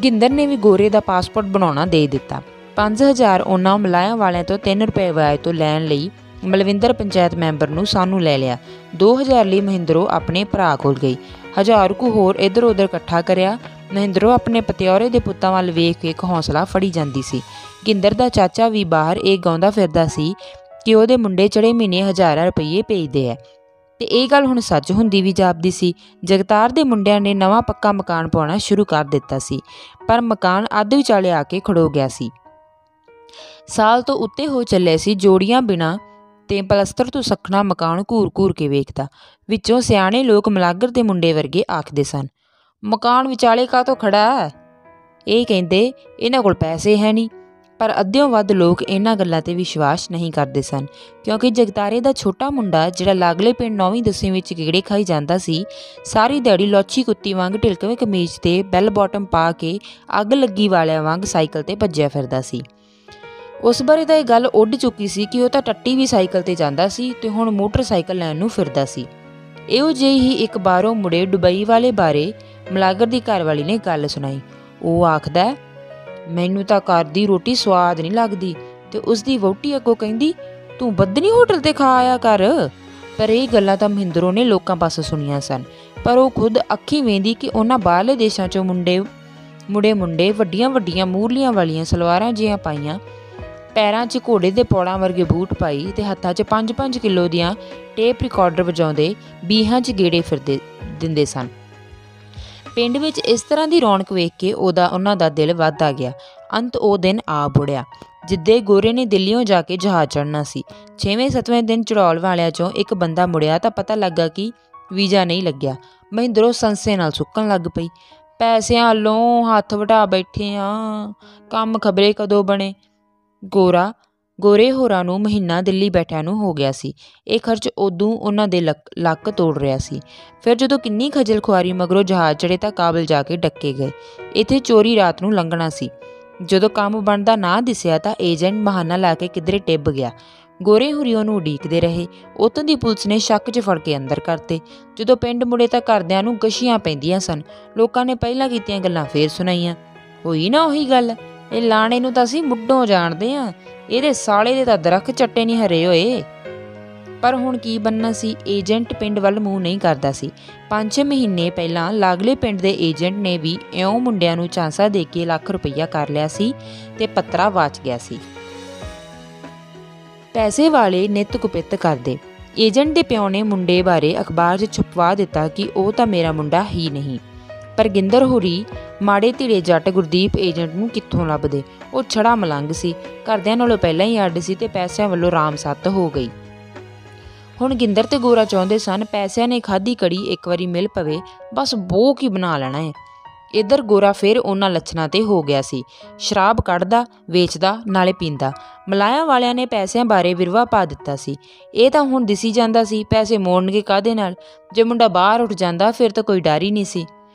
ਗਿੰਦਰ ਨੇ ਵੀ ਗੋਰੇ ਦਾ ਪਾਸਪੋਰਟ ਬਣਾਉਣਾ ਦੇ ਦਿੱਤਾ। 5,000 ਉਹਨਾਂ ਮਲਾਇਆ ਵਾਲਿਆਂ ਤੋਂ 3 ਰੁਪਏ ਵਿਆਜ ਤੋਂ ਲੈਣ ਲਈ ਮਲਵਿੰਦਰ ਪੰਚਾਇਤ ਮੈਂਬਰ ਨੂੰ ਸਾਨੂੰ ਲੈ ਲਿਆ। 2,000 ਲਈ ਮਹਿੰਦਰੋਂ ਆਪਣੇ ਭਰਾ ਕੋਲ ਗਈ। 1,000 ਕੁ ਹੋਰ ਇੱਧਰ ਉੱਧਰ ਇਕੱਠਾ ਕਰਿਆ। ਮਹਿੰਦਰੋਂ ਆਪਣੇ ਪਤਿਆਰੇ ਦੇ ਪੁੱਤਾਂ ਵੱਲ ਵੇਖ ਕੇ ਇੱਕ ਹੌਸਲਾ ਫੜੀ ਜਾਂਦੀ ਸੀ। ਗਿੰਦਰ ਦਾ ਚਾਚਾ ਵੀ ਬਾਹਰ ਇਹ ਗਾਉਂਦਾ ਫਿਰਦਾ ਸੀ ਕਿ ਉਹਦੇ ਮੁੰਡੇ ਚੜੇ ਮਹੀਨੇ 1,000 ਰੁਪਈਏ ਭੇਜਦੇ ਆ, ਤੇ ਇਹ ਗੱਲ ਹੁਣ ਸੱਚ ਹੁੰਦੀ ਵੀ ਜਾਪਦੀ ਸੀ। ਜਗਤਾਰ ਦੇ ਮੁੰਡਿਆਂ ਨੇ ਨਵਾਂ ਪੱਕਾ ਮਕਾਨ ਪਾਉਣਾ ਸ਼ੁਰੂ ਕਰ ਦਿੱਤਾ ਸੀ, ਪਰ ਮਕਾਨ ਅੱਧ ਵਿਚਾਲੇ ਆ ਕੇ ਖੜੋ ਗਿਆ ਸੀ। ਸਾਲ ਤੋਂ ਉੱਤੇ ਹੋ ਚੱਲੇ ਸੀ। ਜੋੜੀਆਂ ਬਿਨਾਂ ਤੇ ਪਲਸਤਰ ਤੋਂ ਸੱਖਣਾ ਮਕਾਨ ਘੂਰ ਕੇ ਵੇਖਦਾ। ਵਿੱਚੋਂ ਸਿਆਣੇ ਲੋਕ ਮਲਾਗਰ ਦੇ ਮੁੰਡੇ ਵਰਗੇ ਆਖਦੇ ਸਨ, ਮਕਾਨ ਵਿਚਾਲੇ ਕਾਹਤੋਂ ਖੜਾ? ਇਹ ਕਹਿੰਦੇ ਇਹਨਾਂ ਕੋਲ ਪੈਸੇ ਹੈ ਨਹੀਂ। ਪਰ ਅੱਧਿਓਂ ਵੱਧ ਲੋਕ ਇਹਨਾਂ ਗੱਲਾਂ 'ਤੇ ਵਿਸ਼ਵਾਸ ਨਹੀਂ ਕਰਦੇ ਸਨ, ਕਿਉਂਕਿ ਜਗਤਾਰੇ ਦਾ ਛੋਟਾ ਮੁੰਡਾ ਜਿਹੜਾ ਲਾਗਲੇ ਪਿੰਡ 9ਵੀਂ 10ਵੀਂ ਵਿੱਚ ਗੇੜੇ ਖਾਈ ਜਾਂਦਾ ਸੀ, ਸਾਰੀ ਦਿਹਾੜੀ ਲੋਚੀ ਕੁੱਤੀ ਵਾਂਗ ਢਿਲਕਵੇਂ ਕਮੀਜ਼ ਤੇ ਬੈਲ ਬਾਟਮ ਪਾ ਕੇ ਅੱਗ ਲੱਗੀ ਵਾਲਿਆਂ ਵਾਂਗ ਸਾਈਕਲ 'ਤੇ ਭੱਜਿਆ ਫਿਰਦਾ ਸੀ। ਉਸ ਬਾਰੇ ਤਾਂ ਇਹ ਗੱਲ ਉੱਡ ਚੁੱਕੀ ਸੀ ਕਿ ਉਹ ਤਾਂ ਟੱਟੀ ਵੀ ਸਾਈਕਲ 'ਤੇ ਜਾਂਦਾ ਸੀ ਤੇ ਹੁਣ ਮੋਟਰਸਾਈਕਲ ਲੈਣ ਨੂੰ ਫਿਰਦਾ ਸੀ। ਇਹੋ ਜਿਹੀ ਹੀ ਇੱਕ ਬਾਹਰੋਂ ਮੁੜੇ ਦੁਬਈ ਵਾਲੇ ਬਾਰੇ ਮਲਾਗਰ ਦੀ ਘਰਵਾਲੀ ਨੇ ਗੱਲ ਸੁਣਾਈ। ਉਹ ਆਖਦਾ, ਮੈਨੂੰ ਤਾਂ ਘਰ ਦੀ ਰੋਟੀ ਸਵਾਦ ਨਹੀਂ ਲੱਗਦੀ, ਤੇ ਉਸਦੀ ਵਹੁਟੀ ਅੱਗੋਂ ਕਹਿੰਦੀ, ਤੂੰ ਬੱਦਨੀ ਹੋਟਲ 'ਤੇ ਖਾ ਆਇਆ ਕਰ। ਪਰ ਇਹ ਗੱਲਾਂ ਤਾਂ ਮਹਿੰਦਰੋਂ ਨੇ ਲੋਕਾਂ ਪਾਸੋਂ ਸੁਣੀਆਂ ਸਨ, ਪਰ ਉਹ ਖੁਦ ਅੱਖੀਂ ਵੇਂਦੀ ਕਿ ਉਹਨਾਂ ਬਾਹਰਲੇ ਦੇਸ਼ਾਂ 'ਚੋਂ ਮੁੰਡੇ ਵੱਡੀਆਂ ਮੂਰਲੀਆਂ ਵਾਲੀਆਂ ਸਲਵਾਰਾਂ ਜਿਹੀਆਂ ਪਾਈਆਂ, ਪੈਰਾਂ 'ਚ ਘੋੜੇ ਦੇ ਪੌੜਾਂ ਵਰਗੇ ਬੂਟ ਪਾਈ ਤੇ ਹੱਥਾਂ 'ਚ 5-5 ਕਿਲੋ ਦੀਆਂ ਟੇਪ ਰਿਕਾਰਡਰ ਵਜਾਉਂਦੇ ਬੀਹਾਂ 'ਚ ਗੇੜੇ ਫਿਰਦੇ ਦਿੰਦੇ ਸਨ। ਪਿੰਡ ਵਿੱਚ ਇਸ ਤਰ੍ਹਾਂ ਦੀ ਰੌਣਕ ਵੇਖ ਕੇ ਉਹਨਾਂ ਦਾ ਦਿਲ ਵੱਧਦਾ ਗਿਆ। ਅੰਤ ਉਹ ਦਿਨ ਆ ਬੁੜਿਆ ਜਿੱਦੇ ਗੋਰੇ ਨੇ ਦਿੱਲੀੋਂ ਜਾ ਕੇ ਜਹਾਜ਼ ਚੜ੍ਹਨਾ ਸੀ। 6ਵੇਂ-7ਵੇਂ ਦਿਨ ਚੜੌਲ ਵਾਲਿਆਂ 'ਚੋਂ ਇੱਕ ਬੰਦਾ ਮੁੜਿਆ ਤਾਂ ਪਤਾ ਲੱਗਾ ਕਿ ਵੀਜ਼ਾ ਨਹੀਂ ਲੱਗਿਆ। ਮਹਿੰਦਰੋਂ ਸੰਸੇ ਨਾਲ ਸੁੱਕਣ ਲੱਗ ਪਈ। ਪੈਸਿਆਂ ਵੱਲੋਂ ਹੱਥ ਵਟਾ ਬੈਠੇ ਆ, ਕੰਮ ਖਬਰੇ ਕਦੋਂ ਬਣੇ। ਗੋਰੇ ਹੋਰਾਂ ਨੂੰ ਮਹੀਨਾ ਦਿੱਲੀ ਬੈਠਿਆਂ ਨੂੰ ਹੋ ਗਿਆ ਸੀ। ਇਹ ਖਰਚ ਉਦੋਂ ਉਹਨਾਂ ਦੇ ਲੱਕ ਤੋੜ ਰਿਹਾ ਸੀ। ਫਿਰ ਜਦੋਂ ਕਿੰਨੀ ਖੱਜਲ ਖੁਆਰੀ ਮਗਰੋਂ ਜਹਾਜ਼ ਚੜ੍ਹੇ ਤਾਂ ਕਾਬਲ ਜਾ ਕੇ ਡੱਕੇ ਗਏ। ਇੱਥੇ ਚੋਰੀ ਰਾਤ ਨੂੰ ਲੰਘਣਾ ਸੀ। ਜਦੋਂ ਕੰਮ ਬਣਦਾ ਨਾ ਦਿਸਿਆ ਤਾਂ ਏਜੰਟ ਬਹਾਨਾ ਲਾ ਕੇ ਕਿਧਰੇ ਟਿੱਬ ਗਿਆ। ਗੋਰੇ ਹੁਰੀ ਉਹਨੂੰ ਉਡੀਕਦੇ ਰਹੇ। ਉੱਥੋਂ ਦੀ ਪੁਲਿਸ ਨੇ ਸ਼ੱਕ 'ਚ ਫੜ ਕੇ ਅੰਦਰ ਕਰਤੇ। ਜਦੋਂ ਪਿੰਡ ਮੁੜੇ ਤਾਂ ਘਰਦਿਆਂ ਨੂੰ ਗਸ਼ੀਆਂ ਪੈਂਦੀਆਂ ਸਨ। ਲੋਕਾਂ ਨੇ ਪਹਿਲਾਂ ਕੀਤੀਆਂ ਗੱਲਾਂ ਫੇਰ ਸੁਣਾਈਆਂ। ਹੋਈ ਨਾ ਉਹੀ ਗੱਲ, ਇਹ ਲਾਣੇ ਨੂੰ ਤਾਂ ਅਸੀਂ ਮੁੱਢੋਂ ਜਾਣਦੇ ਹਾਂ, ਇਹਦੇ ਸਾਲੇ ਦੇ ਤਾਂ ਦਰਖਤ ਚੱਟੇ ਨਹੀਂ ਹਰੇ ਹੋਏ। ਪਰ ਹੁਣ ਕੀ ਬਣਨਾ ਸੀ? ਏਜੰਟ ਪਿੰਡ ਵੱਲ ਮੂੰਹ ਨਹੀਂ ਕਰਦਾ ਸੀ। 5-6 ਮਹੀਨੇ ਪਹਿਲਾਂ ਲਾਗਲੇ ਪਿੰਡ ਦੇ ਏਜੰਟ ਨੇ ਵੀ ਇਉਂ ਮੁੰਡਿਆਂ ਨੂੰ ਝਾਂਸਾ ਦੇ ਕੇ ਲੱਖ ਰੁਪਈਆ ਕਰ ਲਿਆ ਸੀ ਤੇ ਪੱਤਰਾ ਵਾਚ ਗਿਆ ਸੀ। ਪੈਸੇ ਵਾਲੇ ਨਿੱਤ ਕੁਪਿੱਤ ਕਰਦੇ। ਏਜੰਟ ਦੇ ਪਿਓ ਨੇ ਮੁੰਡੇ ਬਾਰੇ ਅਖਬਾਰ 'ਚ ਛਪਵਾ ਦਿੱਤਾ ਕਿ ਉਹ ਤਾਂ ਮੇਰਾ ਮੁੰਡਾ ਹੀ ਨਹੀਂ। ਪਰ ਗਿੰਦਰ ਹੋਰੀ ਮਾੜੇ ਧੀੜੇ ਜੱਟ ਗੁਰਦੀਪ ਏਜੰਟ ਨੂੰ ਕਿੱਥੋਂ ਲੱਭਦੇ? ਉਹ ਛੜਾ ਮਲੰਗ ਸੀ, ਘਰਦਿਆਂ ਨਾਲੋਂ ਪਹਿਲਾਂ ਹੀ ਅੱਡ ਸੀ ਤੇ ਪੈਸਿਆਂ ਵੱਲੋਂ ਰਾਮ ਸੱਤ ਹੋ ਗਈ। ਹੁਣ ਗਿੰਦਰ ਤੇ ਗੋਰਾ ਚਾਹੁੰਦੇ ਸਨ ਪੈਸਿਆਂ ਨੇ ਖਾਧੀ ਕੜੀ ਇੱਕ ਵਾਰੀ ਮਿਲ ਪਵੇ, ਬਸ ਬੋਕ ਹੀ ਬਣਾ ਲੈਣਾ ਹੈ। ਇੱਧਰ ਗੋਰਾ ਫਿਰ ਉਹਨਾਂ ਲੱਛਣਾਂ 'ਤੇ ਹੋ ਗਿਆ ਸੀ। ਸ਼ਰਾਬ ਕੱਢਦਾ, ਵੇਚਦਾ, ਨਾਲੇ ਪੀਂਦਾ। ਮਲਾਇਆ ਵਾਲਿਆਂ ਨੇ ਪੈਸਿਆਂ ਬਾਰੇ ਵਿਰਵਾ ਪਾ ਦਿੱਤਾ ਸੀ। ਇਹ ਤਾਂ ਹੁਣ ਦਿਸੀ ਜਾਂਦਾ ਸੀ, ਪੈਸੇ ਮੋੜਨਗੇ ਕਾਹਦੇ ਨਾਲ? ਜੇ ਮੁੰਡਾ ਬਾਹਰ ਉੱਠ ਜਾਂਦਾ ਫਿਰ ਤਾਂ ਕੋਈ ਡਰ ਹੀ ਨਹੀਂ ਸੀ।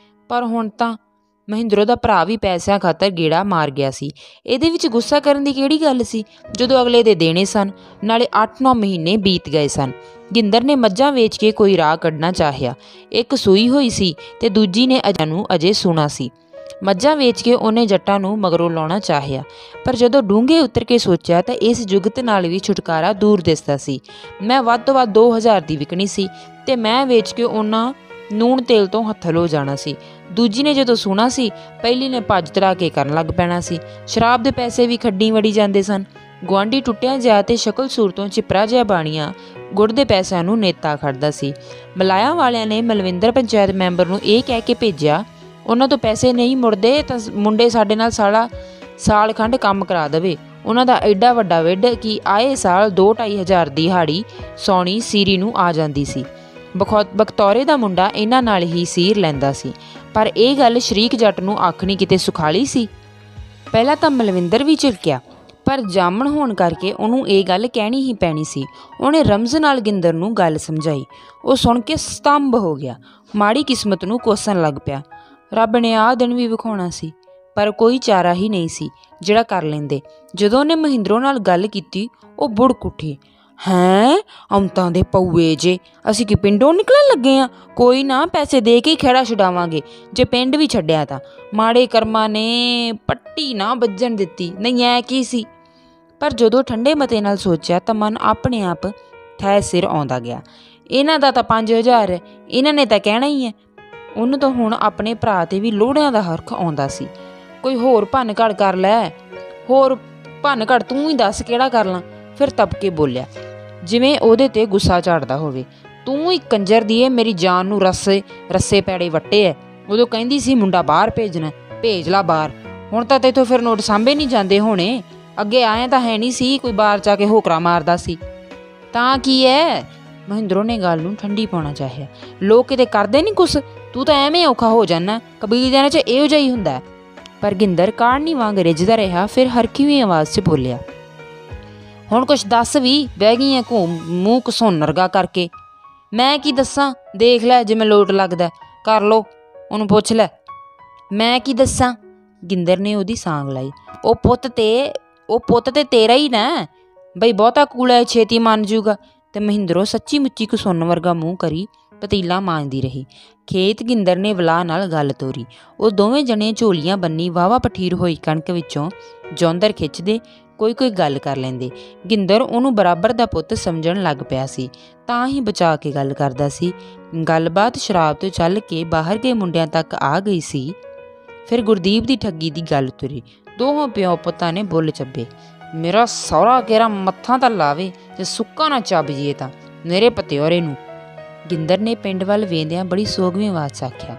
ਪਰ ਹੁਣ ਤਾਂ ਮਹਿੰਦਰੋ ਦਾ ਭਰਾ ਵੀ ਪੈਸਿਆਂ ਖਾਤਰ ਗੇੜਾ ਮਾਰ ਗਿਆ ਸੀ। ਇਹਦੇ ਵਿੱਚ ਗੁੱਸਾ ਕਰਨ ਦੀ ਕਿਹੜੀ ਗੱਲ ਸੀ ਜਦੋਂ ਅਗਲੇ ਦੇ ਦੇਣੇ ਸਨ। ਨਾਲੇ 8-9 ਮਹੀਨੇ ਬੀਤ ਗਏ ਸਨ। ਗਿੰਦਰ ਨੇ ਮੱਝਾਂ ਵੇਚ ਕੇ ਕੋਈ ਰਾਹ ਕੱਢਣਾ ਚਾਹਿਆ। ਇੱਕ ਸੂਈ ਹੋਈ ਸੀ ਤੇ ਦੂਜੀ ਨੇ ਅਜੇ ਸੂਣਾ ਸੀ। ਮੱਝਾਂ ਵੇਚ ਕੇ ਉਹਨੇ ਜੱਟਾਂ ਨੂੰ ਮਗਰੋਂ ਲਾਉਣਾ ਚਾਹਿਆ, ਪਰ ਜਦੋਂ ਡੂੰਘੇ ਉਤਰ ਕੇ ਸੋਚਿਆ ਤਾਂ ਇਸ ਜੁਗਤ ਨਾਲ ਵੀ ਛੁਟਕਾਰਾ ਦੂਰ ਦਿਸਦਾ ਸੀ। ਮੈਂ ਵੱਧ ਤੋਂ ਵੱਧ 2000 ਦੀ ਵਿਕਣੀ ਸੀ ਤੇ ਮੈਂ ਵੇਚ ਕੇ ਉਹਨਾਂ ਨੂਣ ਤੇਲ ਤੋਂ ਹੱਥਲ ਹੋ ਜਾਣਾ ਸੀ। ਦੂਜੀ ਨੇ ਜਦੋਂ ਸੂਣਾ ਸੀ, ਪਹਿਲੀ ਨੇ ਭੱਜ ਤਰਾ ਕੇ ਕਰਨ ਲੱਗ ਪੈਣਾ ਸੀ। ਸ਼ਰਾਬ ਦੇ ਪੈਸੇ ਵੀ ਖੱਡੀ ਵੜੀ ਜਾਂਦੇ ਸਨ। ਗੁਆਂਢੀ ਟੁੱਟਿਆ ਜਿਹਾ ਤੇ ਸ਼ਕਲ ਸੂਰਤੋਂ ਚਿਪਰਾ ਜਿਹਾ ਬਾਣੀਆਂ ਗੁੜ ਦੇ ਪੈਸਿਆਂ ਨੂੰ ਨੇਤਾ ਖੜਦਾ ਸੀ। ਮਲਾਇਆ ਵਾਲਿਆਂ ਨੇ ਮਲਵਿੰਦਰ ਪੰਚਾਇਤ ਮੈਂਬਰ ਨੂੰ ਇਹ ਕਹਿ ਕੇ ਭੇਜਿਆ, ਉਹਨਾਂ ਤੋਂ ਪੈਸੇ ਨਹੀਂ ਮੁੜਦੇ ਤਾਂ ਮੁੰਡੇ ਸਾਡੇ ਨਾਲ ਸਾਲ ਖੰਡ ਕੰਮ ਕਰਾ ਦੇਵੇ। ਉਹਨਾਂ ਦਾ ਐਡਾ ਵੱਡਾ ਵਿੱਢ ਕਿ ਆਏ ਸਾਲ 2-2.5 ਹਜ਼ਾਰ ਦੀ ਦਿਹਾੜੀ ਸੌਣੀ ਸੀਰੀ ਨੂੰ ਆ ਜਾਂਦੀ ਸੀ। ਬਖਤੌਰੇ ਦਾ ਮੁੰਡਾ ਇਹਨਾਂ ਨਾਲ ਹੀ ਸੀਰ ਲੈਂਦਾ ਸੀ, ਪਰ ਇਹ ਗੱਲ ਸ਼ਰੀਕ ਜੱਟ ਨੂੰ ਆਖਣੀ ਕਿਤੇ ਸੁਖਾਲੀ ਸੀ। ਪਹਿਲਾਂ ਤਾਂ ਮਲਵਿੰਦਰ ਵੀ ਝਿੜਕਿਆ, ਪਰ ਜਾਮਣ ਹੋਣ ਕਰਕੇ ਉਹਨੂੰ ਇਹ ਗੱਲ ਕਹਿਣੀ ਹੀ ਪੈਣੀ ਸੀ। ਉਹਨੇ ਰਮਜ਼ ਨਾਲ ਗਿੰਦਰ ਨੂੰ ਗੱਲ ਸਮਝਾਈ। ਉਹ ਸੁਣ ਕੇ ਸਤੰਭ ਹੋ ਗਿਆ। ਮਾੜੀ ਕਿਸਮਤ ਨੂੰ ਕੋਸਣ ਲੱਗ ਪਿਆ। ਰੱਬ ਨੇ ਆਹ ਦਿਨ ਵੀ ਵਿਖਾਉਣਾ ਸੀ, ਪਰ ਕੋਈ ਚਾਰਾ ਹੀ ਨਹੀਂ ਸੀ ਜਿਹੜਾ ਕਰ ਲੈਂਦੇ। ਜਦੋਂ ਉਹਨੇ ਮਹਿੰਦਰੋਂ ਨਾਲ ਗੱਲ ਕੀਤੀ, ਉਹ ਬੁੜਕ ਉੱਠੀ। ਹੈਂ, ਅਮਤਾਂ ਦੇ ਪਊਏ ਜੇ, ਅਸੀਂ ਕੀ ਪਿੰਡੋਂ ਨਿਕਲਣ ਲੱਗੇ ਹਾਂ? ਕੋਈ ਨਾ, ਪੈਸੇ ਦੇ ਕੇ ਹੀ ਖਹਿੜਾ ਛੁਡਾਵਾਂਗੇ। ਜੇ ਪਿੰਡ ਵੀ ਛੱਡਿਆ ਤਾਂ ਮਾੜੇ ਕਰਮਾਂ ਨੇ ਪੱਟੀ ਨਾ ਵੱਜਣ ਦਿੱਤੀ, ਨਹੀਂ ਐ ਕੀ ਸੀ। ਪਰ ਜਦੋਂ ਠੰਡੇ ਮਤੇ ਨਾਲ ਸੋਚਿਆ ਤਾਂ ਮਨ ਆਪਣੇ ਆਪ ਠਹਿ ਸਿਰ ਆਉਂਦਾ ਗਿਆ। ਇਹਨਾਂ ਦਾ ਤਾਂ 5000 ਹੈ, ਇਹਨਾਂ ਨੇ ਤਾਂ ਕਹਿਣਾ ਹੀ ਹੈ। ਉਹਨੂੰ ਤਾਂ ਹੁਣ ਆਪਣੇ ਭਰਾ 'ਤੇ ਵੀ ਲੋੜਿਆਂ ਦਾ ਹਰਖ ਆਉਂਦਾ ਸੀ। ਕੋਈ ਹੋਰ ਭੰਨ ਘੜ ਕਰ ਲੈ, ਹੋਰ ਭੰਨ ਘੜ ਤੂੰ ਹੀ ਦੱਸ ਕਿਹੜਾ ਕਰ ਲਾਂ। ਫਿਰ ਤਪ ਕੇ ਬੋਲਿਆ, ਜਿਵੇਂ ਉਹਦੇ 'ਤੇ ਗੁੱਸਾ ਝਾੜਦਾ ਹੋਵੇ, ਤੂੰ ਹੀ ਕੰਜਰ ਦੀਏ ਮੇਰੀ ਜਾਨ ਨੂੰ ਰੱਸੇ ਪੈੜੇ ਵੱਟੇ ਐ। ਉਦੋਂ ਕਹਿੰਦੀ ਸੀ ਮੁੰਡਾ ਬਾਹਰ ਭੇਜਣਾ, ਭੇਜ ਲਾ ਬਾਹਰ। ਹੁਣ ਤਾਂ ਤੇਥੋਂ ਫਿਰ ਨੋਟ ਸਾਂਭੇ ਨਹੀਂ ਜਾਂਦੇ ਹੋਣੇ। ਅੱਗੇ ਆਏ ਤਾਂ ਹੈ ਨਹੀਂ ਸੀ, ਕੋਈ ਬਾਹਰ ਜਾ ਕੇ ਹੋਕਰਾ ਮਾਰਦਾ ਸੀ ਤਾਂ ਕੀ ਹੈ। ਮਹਿੰਦਰੋਂ ਨੇ ਗੱਲ ਨੂੰ ਠੰਡੀ ਪਾਉਣਾ ਚਾਹਿਆ। ਲੋਕ ਕਿਤੇ ਕਰਦੇ ਨਹੀਂ ਕੁਛ, ਤੂੰ ਤਾਂ ਐਵੇਂ ਔਖਾ ਹੋ ਜਾਣਾ। ਕਬੀਲਦਾਰਾਂ 'ਚ ਇਹੋ ਜਿਹਾ ਹੀ ਹੁੰਦਾ। ਪਰ ਗਿੰਦਰ ਕਾੜਨੀ ਵਾਂਗ ਰਿੱਝਦਾ ਰਿਹਾ। ਫਿਰ ਹਰਖੀਵੀਂ ਆਵਾਜ਼ 'ਚ ਬੋਲਿਆ, ਹੁਣ ਕੁਛ ਦੱਸ ਵੀ, ਬਹਿ ਗਈ ਐ ਘੂਮ ਮੂੰਹ ਘਸੋਨਰਗਾ ਕਰਕੇ। ਮੈਂ ਕੀ ਦੱਸਾਂ, ਦੇਖ ਲੈ ਜਿਵੇਂ ਲੋਟ ਲੱਗਦਾ, ਕਰ ਲੋ, ਉਹਨੂੰ ਪੁੱਛ ਲੈ। ਮੈਂ ਕੀ ਦੱਸਾਂ? ਗਿੰਦਰ ਨੇ ਉਹਦੀ ਸਾਂਗ ਲਾਈ। ਉਹ ਪੁੱਤ ਤੇ ਤੇਰਾ ਹੀ ਨਾ, ਬਈ ਬਹੁਤਾ ਕੂਲਾ ਛੇਤੀ ਮੰਨ ਜੂਗਾ। ਤੇ ਮਹਿੰਦਰੋਂ ਸੱਚੀ ਮੁੱਚੀ ਘਸੁੰਨ ਵਰਗਾ ਮੂੰਹ ਕਰੀ ਪਤੀਲਾ ਮਾਂਜਦੀ ਰਹੀ। ਖੇਤ ਗਿੰਦਰ ਨੇ ਵਲਾਹ ਨਾਲ ਗੱਲ ਤੋਰੀ। ਉਹ ਦੋਵੇਂ ਜਣੇ ਝੋਲੀਆਂ ਬੰਨੀ ਵਾਹਵਾ ਪਠੀਰ ਹੋਈ ਕਣਕ ਵਿੱਚੋਂ ਜੌਂਦਰ ਖਿੱਚਦੇ, ਕੋਈ ਗੱਲ ਕਰ ਲੈਂਦੇ। ਗਿੰਦਰ ਉਹਨੂੰ ਬਰਾਬਰ ਦਾ ਪੁੱਤ ਸਮਝਣ ਲੱਗ ਪਿਆ ਸੀ, ਤਾਂ ਹੀ ਬਚਾ ਕੇ ਗੱਲ ਕਰਦਾ ਸੀ। ਗੱਲਬਾਤ ਸ਼ਰਾਬ ਤੋਂ ਚੱਲ ਕੇ ਬਾਹਰ ਗਏ ਮੁੰਡਿਆਂ ਤੱਕ ਆ ਗਈ ਸੀ। ਫਿਰ ਗੁਰਦੀਪ ਦੀ ਠੱਗੀ ਦੀ ਗੱਲ ਤੁਰੀ। ਦੋਹਾਂ ਪਿਓ ਪੁੱਤਾਂ ਨੇ ਬੁੱਲ ਚੱਬੇ। ਮੇਰਾ ਸਹੁਰਾ ਕੇਰਾ ਮੱਥਾ ਤਾਂ ਲਾਵੇ, ਜੇ ਸੁੱਕਾ ਨਾ ਚੱਬ ਜੀਏ ਤਾਂ ਮੇਰੇ ਪਤਿਓਰੇ ਨੂੰ। ਗਿੰਦਰ ਨੇ ਪਿੰਡ ਵੱਲ ਵੇਂਦਿਆਂ ਬੜੀ ਸੋਗਵੀਂ ਆਵਾਜ਼ 'ਚ ਆਖਿਆ,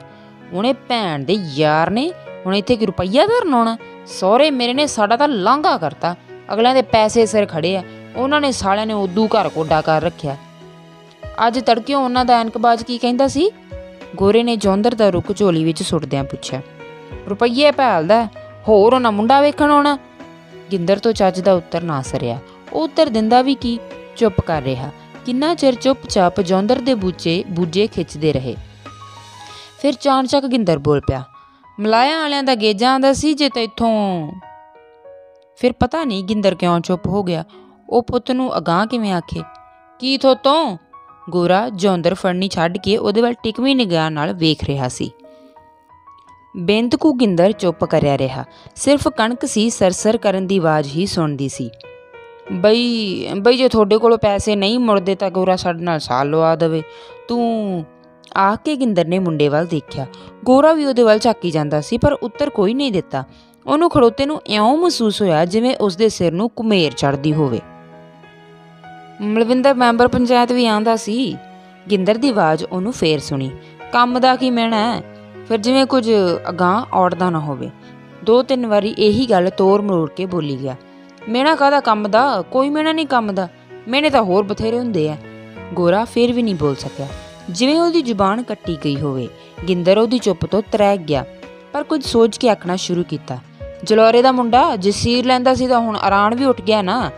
ਉਹਨੇ ਭੈਣ ਦੇ ਯਾਰ ਨੇ ਹੁਣ ਇੱਥੇ ਕਿ ਰੁਪਈਆ ਧਰਨ ਆਉਣਾ। ਸਹੁਰੇ ਮੇਰੇ ਨੇ ਸਾਡਾ ਤਾਂ ਲਾਂਘਾ ਕਰਤਾ। ਅਗਲਿਆਂ ਦੇ ਪੈਸੇ ਸਿਰ ਖੜੇ ਆ, ਉਹਨਾਂ ਨੇ ਸਾਲਿਆਂ ਨੇ ਉਦੋਂ ਘਰ ਕੋਡਾ ਕਰ ਰੱਖਿਆ। ਅੱਜ ਤੜਕਿਓ ਉਹਨਾਂ ਦਾ ਐਨਕਬਾਜ਼ ਕੀ ਕਹਿੰਦਾ ਸੀ? ਗੋਰੇ ਨੇ ਜੌਂਦਰ ਦਾ ਰੁੱਖ ਝੋਲੀ ਵਿੱਚ ਸੁੱਟਦਿਆਂ ਪੁੱਛਿਆ। ਰੁਪਈਏ ਭਾਲਦਾ, ਹੋਰ ਉਹਨਾਂ ਮੁੰਡਾ ਵੇਖਣ ਆਉਣਾ। ਗਿੰਦਰ ਤੋਂ ਚੱਜ ਦਾ ਉੱਤਰ ਨਾ ਸਰਿਆ। ਉਹ ਉੱਤਰ ਦਿੰਦਾ ਵੀ ਕੀ, ਚੁੱਪ ਕਰ ਰਿਹਾ। ਕਿੰਨਾ ਚਿਰ ਚੁੱਪ-ਚਾਪ ਜੌਂਦਰ ਦੇ ਬੂਝੇ ਖਿੱਚਦੇ ਰਹੇ। ਫਿਰ ਚਾਣਚੱਕ ਗਿੰਦਰ ਬੋਲ ਪਿਆ, ਮਲਾਇਆ ਵਾਲਿਆਂ ਦਾ ਗੇਜਾ ਆਉਂਦਾ ਸੀ ਜੇ ਤਾਂ ਇੱਥੋਂ। ਫਿਰ ਪਤਾ ਨਹੀਂ ਗਿੰਦਰ ਕਿਉਂ ਚੁੱਪ ਹੋ ਗਿਆ। ਉਹ ਪੁੱਤ ਨੂੰ ਅਗਾਂਹ ਕਿਵੇਂ ਆਖੇ, ਕੀ ਥੋਤੋਂ? ਗੋਰਾ ਜੌਂਦਰ ਫੜਨੀ ਛੱਡ ਕੇ ਉਹਦੇ ਵੱਲ ਟਿਕਵੀਂ ਨਿਗਾਹ ਨਾਲ ਵੇਖ ਰਿਹਾ ਸੀ। ਬੇਂਤ ਕੁ ਗਿੰਦਰ ਚੁੱਪ ਕਰਿਆ ਰਿਹਾ। ਸਿਰਫ ਕਣਕ ਸੀ ਸਰਸਰ ਕਰਨ ਦੀ ਆਵਾਜ਼ ਹੀ ਸੁਣਦੀ ਸੀ। ਬਈ ਜੇ ਤੁਹਾਡੇ ਕੋਲੋਂ ਪੈਸੇ ਨਹੀਂ ਮੁੜਦੇ ਤਾਂ ਗੋਰਾ ਸਾਡੇ ਨਾਲ ਸਾਲ ਲਵਾ ਦੇਵੇ ਤੂੰ, ਆਖ ਕੇ ਗਿੰਦਰ ਨੇ ਮੁੰਡੇ ਵੱਲ ਦੇਖਿਆ। ਗੋਰਾ ਵੀ ਉਹਦੇ ਵੱਲ ਝਾਕੀ ਜਾਂਦਾ ਸੀ, ਪਰ ਉੱਤਰ ਕੋਈ ਨਹੀਂ ਦਿੱਤਾ। ਉਹਨੂੰ ਖੜੋਤੇ ਨੂੰ ਇਉਂ ਮਹਿਸੂਸ ਹੋਇਆ ਜਿਵੇਂ ਉਸਦੇ ਸਿਰ ਨੂੰ ਘੁਮੇਰ ਚੜ੍ਹਦੀ ਹੋਵੇ। ਮਲਵਿੰਦਰ ਮੈਂਬਰ ਪੰਚਾਇਤ ਵੀ ਆਂਦਾ ਸੀ। ਗਿੰਦਰ ਦੀ ਆਵਾਜ਼ ਉਹਨੂੰ ਫੇਰ ਸੁਣੀ। ਕੰਮ ਦਾ ਕੀ ਮਿਹਣਾ? ਫਿਰ ਜਿਵੇਂ ਕੁਝ ਅਗਾਂਹ ਔੜਦਾ ਨਾ ਹੋਵੇ। 2-3 ਵਾਰੀ ਇਹੀ ਗੱਲ ਤੋੜ ਮਰੋੜ ਕੇ ਬੋਲੀ ਗਿਆ। ਮਿਹਣਾ ਕਾਹਦਾ ਕੰਮ ਦਾ? ਕੋਈ ਮਿਹਣਾ ਨਹੀਂ ਕੰਮ ਦਾ, ਮਿਹਣੇ ਤਾਂ ਹੋਰ ਬਥੇਰੇ ਹੁੰਦੇ ਆ। ਗੋਰਾ ਫਿਰ ਵੀ ਨਹੀਂ ਬੋਲ ਸਕਿਆ, ਜਿਵੇਂ ਉਹਦੀ ਜ਼ੁਬਾਨ ਕੱਟੀ ਗਈ ਹੋਵੇ। ਗਿੰਦਰ ਉਹਦੀ ਚੁੱਪ ਤੋਂ ਤਰੈਕ ਗਿਆ, ਪਰ ਕੁਝ ਸੋਚ ਕੇ ਆਖਣਾ ਸ਼ੁਰੂ ਕੀਤਾ। ਜਲੌਰੇ ਦਾ ਮੁੰਡਾ ਜੇ ਸੀਰ ਲੈਂਦਾ ਸੀ ਤਾਂ ਹੁਣ ਆਰਾਨ ਵੀ ਉੱਠ ਗਿਆ ਨਾ।